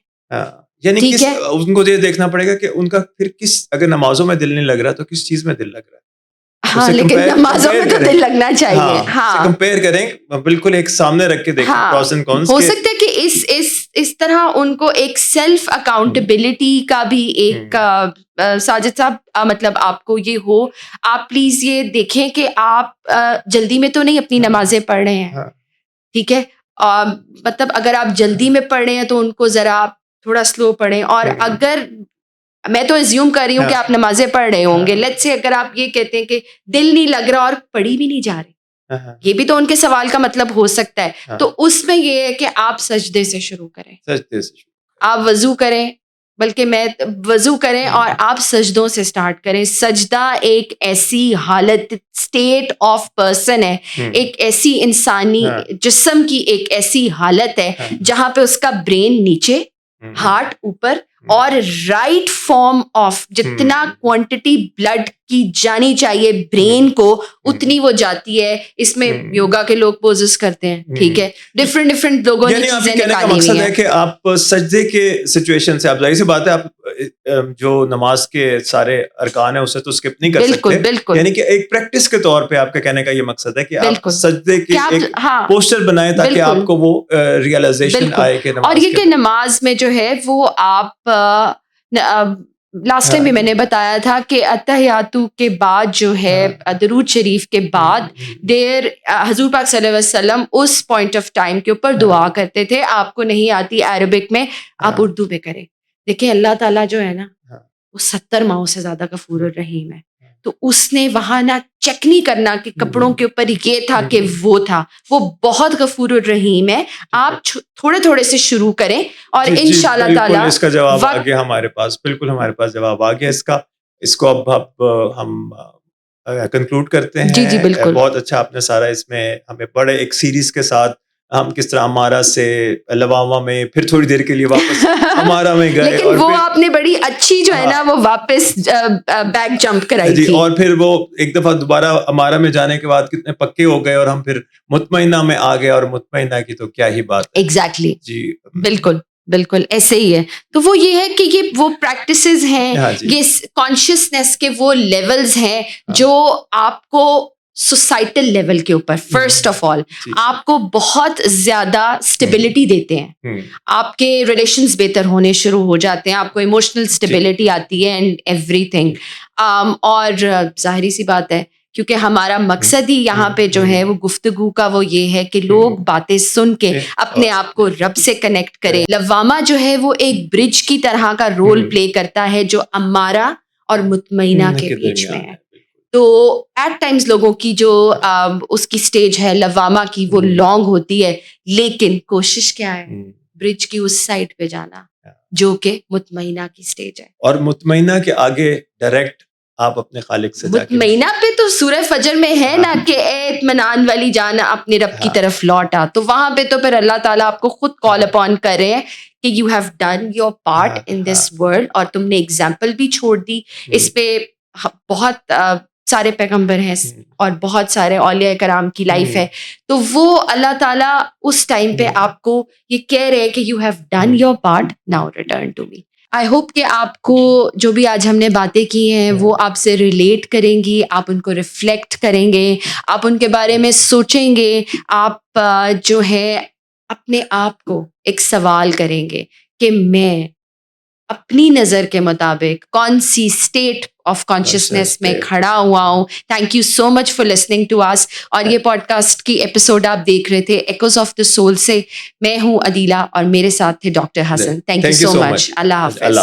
یعنی ان کو یہ دیکھنا پڑے گا کہ ان کا پھر اگر نمازوں میں دل نہیں لگ رہا تو کس چیز میں دل لگ رہا ہے. ہاں لیکن نمازوں میں تو دل لگنا چاہیے. ہاں کمپیئر کریں, بالکل ایک سامنے رکھ کے دیکھیں پروس اینڈ کونس. ہو سکتا ہے کہ اس طرح ان کو ایک سیلف اکاؤنٹیبلٹی کا بھی ایک ساجد صاحب مطلب آپ کو یہ ہو, آپ پلیز یہ دیکھیں کہ آپ جلدی میں تو نہیں اپنی نمازیں پڑھ رہے ہیں, ٹھیک ہے؟ مطلب اگر آپ جلدی میں پڑھ رہے ہیں تو ان کو ذرا آپ تھوڑا سلو پڑھیں. اور اگر میں تو ایزیوم کر رہی ہوں کہ آپ نمازیں پڑھ رہے ہوں گے, لیٹس سے اگر آپ یہ کہتے ہیں کہ دل نہیں لگ رہا اور پڑھی بھی نہیں جا رہی, یہ بھی تو ان کے سوال کا مطلب ہو سکتا ہے. تو اس میں یہ ہے کہ آپ سجدے سے شروع کریں, آپ وضو کریں, بلکہ میں وضو کریں اور آپ سجدوں سے سٹارٹ کریں. سجدہ ایک ایسی حالت, اسٹیٹ آف پرسن ہے, ایک ایسی انسانی جسم کی ایک ایسی حالت ہے جہاں پہ اس کا برین نیچے, ہارٹ اوپر, اور رائٹ فارم آف جتنا کوانٹٹی بلڈ کی جانی چاہیے برین کو اتنی وہ جاتی ہے. اس میں یوگا کے لوگ پوزز کرتے ہیں, ٹھیک ہے, ڈفرینٹ لوگوں نے چیزیں نکالی ہوئی ہیں. کہ آپ سجدے کے سچویشن سے, آپ ظاہر سی بات ہے آپ جو نماز کے سارے ارکان ہیں اسے تو اسکپ نہیں کر سکتے, بالکل. یعنی کہ ایک پریکٹس کے طور پہ آپ کا کہنے کا یہ مقصد ہے کہ آپ سجدے کی ایک پوسچر بنائیں تاکہ آپ کو وہ ریئلائزیشن آئے کہ نماز. اور یہ کہ نماز میں جو ہے وہ آپ لاسٹ ٹائم بھی میں نے بتایا تھا کہ اتحیاتو کے بعد جو ہے درود شریف کے بعد دیر حضور پاک صلی اللہ علیہ وسلم اس پوائنٹ آف ٹائم کے اوپر دعا کرتے تھے. آپ کو نہیں آتی عربک میں, آپ اردو میں کریں. دیکھیں اللہ تعالیٰ جو ہے نا وہ 70 ماہوں سے زیادہ غفور الرحیم ہے, تو اس نے وہاں نہ چیک نہیں کرنا کہ کپڑوں کے اوپر یہ تھا کہ وہ تھا, وہ بہت غفور الرحیم ہے. آپ تھوڑے تھوڑے سے شروع کریں اور انشاءاللہ تعالیٰ اس کا جواب آ گیا ہمارے پاس, بالکل ہمارے پاس جواب آ گیا اس کو اب ہم کنکلوڈ کرتے ہیں. جی بالکل, بہت اچھا آپ نے سارا اس میں ہمیں بڑے ایک سیریز کے ساتھ ہم کس طرح ہمارا سے لواما میں پھر تھوڑی دیر کے لیے واپس ہمارا میں گئے, لیکن وہ آپ نے بڑی اچھی جو ہے نا وہ واپس بیک جمپ کرائی تھی. اور پھر وہ ایک دفعہ دوبارہ ہمارا میں جانے کے بعد کتنے پکے ہو گئے اور ہم پھر مطمئنہ میں آ گئے, اور مطمئنہ کی تو کیا ہی بات ہے. ایگزیکٹلی, جی بالکل ایسے ہی ہے. تو وہ یہ ہے کہ یہ وہ پریکٹسز ہیں, یہ کانشیسنیس کے وہ لیولز ہیں جو آپ کو سوسائٹل لیول کے اوپر فرسٹ آف آل آپ کو بہت زیادہ اسٹیبلٹی دیتے ہیں. آپ کے ریلیشنز بہتر ہونے شروع ہو جاتے ہیں, آپ کو ایموشنل اسٹیبلٹی آتی ہے اینڈ ایوری تھنگ. اور ظاہری سی بات ہے کیونکہ ہمارا مقصد ہی یہاں پہ جو ہے وہ گفتگو کا وہ یہ ہے کہ لوگ باتیں سن کے اپنے آپ کو رب سے کنیکٹ کریں. لوامہ جو ہے وہ ایک برج کی طرح کا رول پلے کرتا ہے جو امارہ اور مطمئنہ کے بیچ میں ہے. تو ایٹ ٹائمز لوگوں کی جو اس کی سٹیج ہے لوامہ کی وہ لانگ ہوتی ہے, لیکن کوشش کیا ہے برج کی اس سائڈ پہ جانا جو کہ مطمئنہ کی سٹیج ہے. اور مطمئنہ کے آگے ڈائریکٹ آپ اپنے خالق سے مطمئنہ پہ تو سورہ فجر میں ہے نا کہ اے اطمینان والی جانا اپنے رب کی طرف لوٹا, تو وہاں پہ تو پھر اللہ تعالیٰ آپ کو خود کال اپون کر رہے ہیں کہ you have done your part in this world. اور تم نے ایگزامپل بھی چھوڑ دی. اس پہ بہت سارے پیغمبر ہیں اور بہت سارے اولیاء کرام کی لائف ہے, تو وہ اللہ تعالیٰ اس ٹائم پہ آپ کو یہ کہہ رہے ہیں کہ you have done your part, now return to me. I hope کہ آپ کو جو بھی آج ہم نے باتیں کی ہیں وہ آپ سے ریلیٹ کریں گی, آپ ان کو ریفلیکٹ کریں گے, آپ ان کے بارے میں سوچیں گے, آپ جو ہے اپنے آپ کو ایک سوال کریں گے کہ میں اپنی نظر کے مطابق کون سی اسٹیٹ آف کانشیسنیس میں کھڑا ہوا ہوں. Thank you so much for listening to us. اور یہ پوڈ کاسٹ کی ایپیسوڈ آپ دیکھ رہے تھے ایکوز آف دا سول سے. میں ہوں عدیلہ اور میرے ساتھ تھے doctor Hasan. Thank you so much. اللہ حافظ.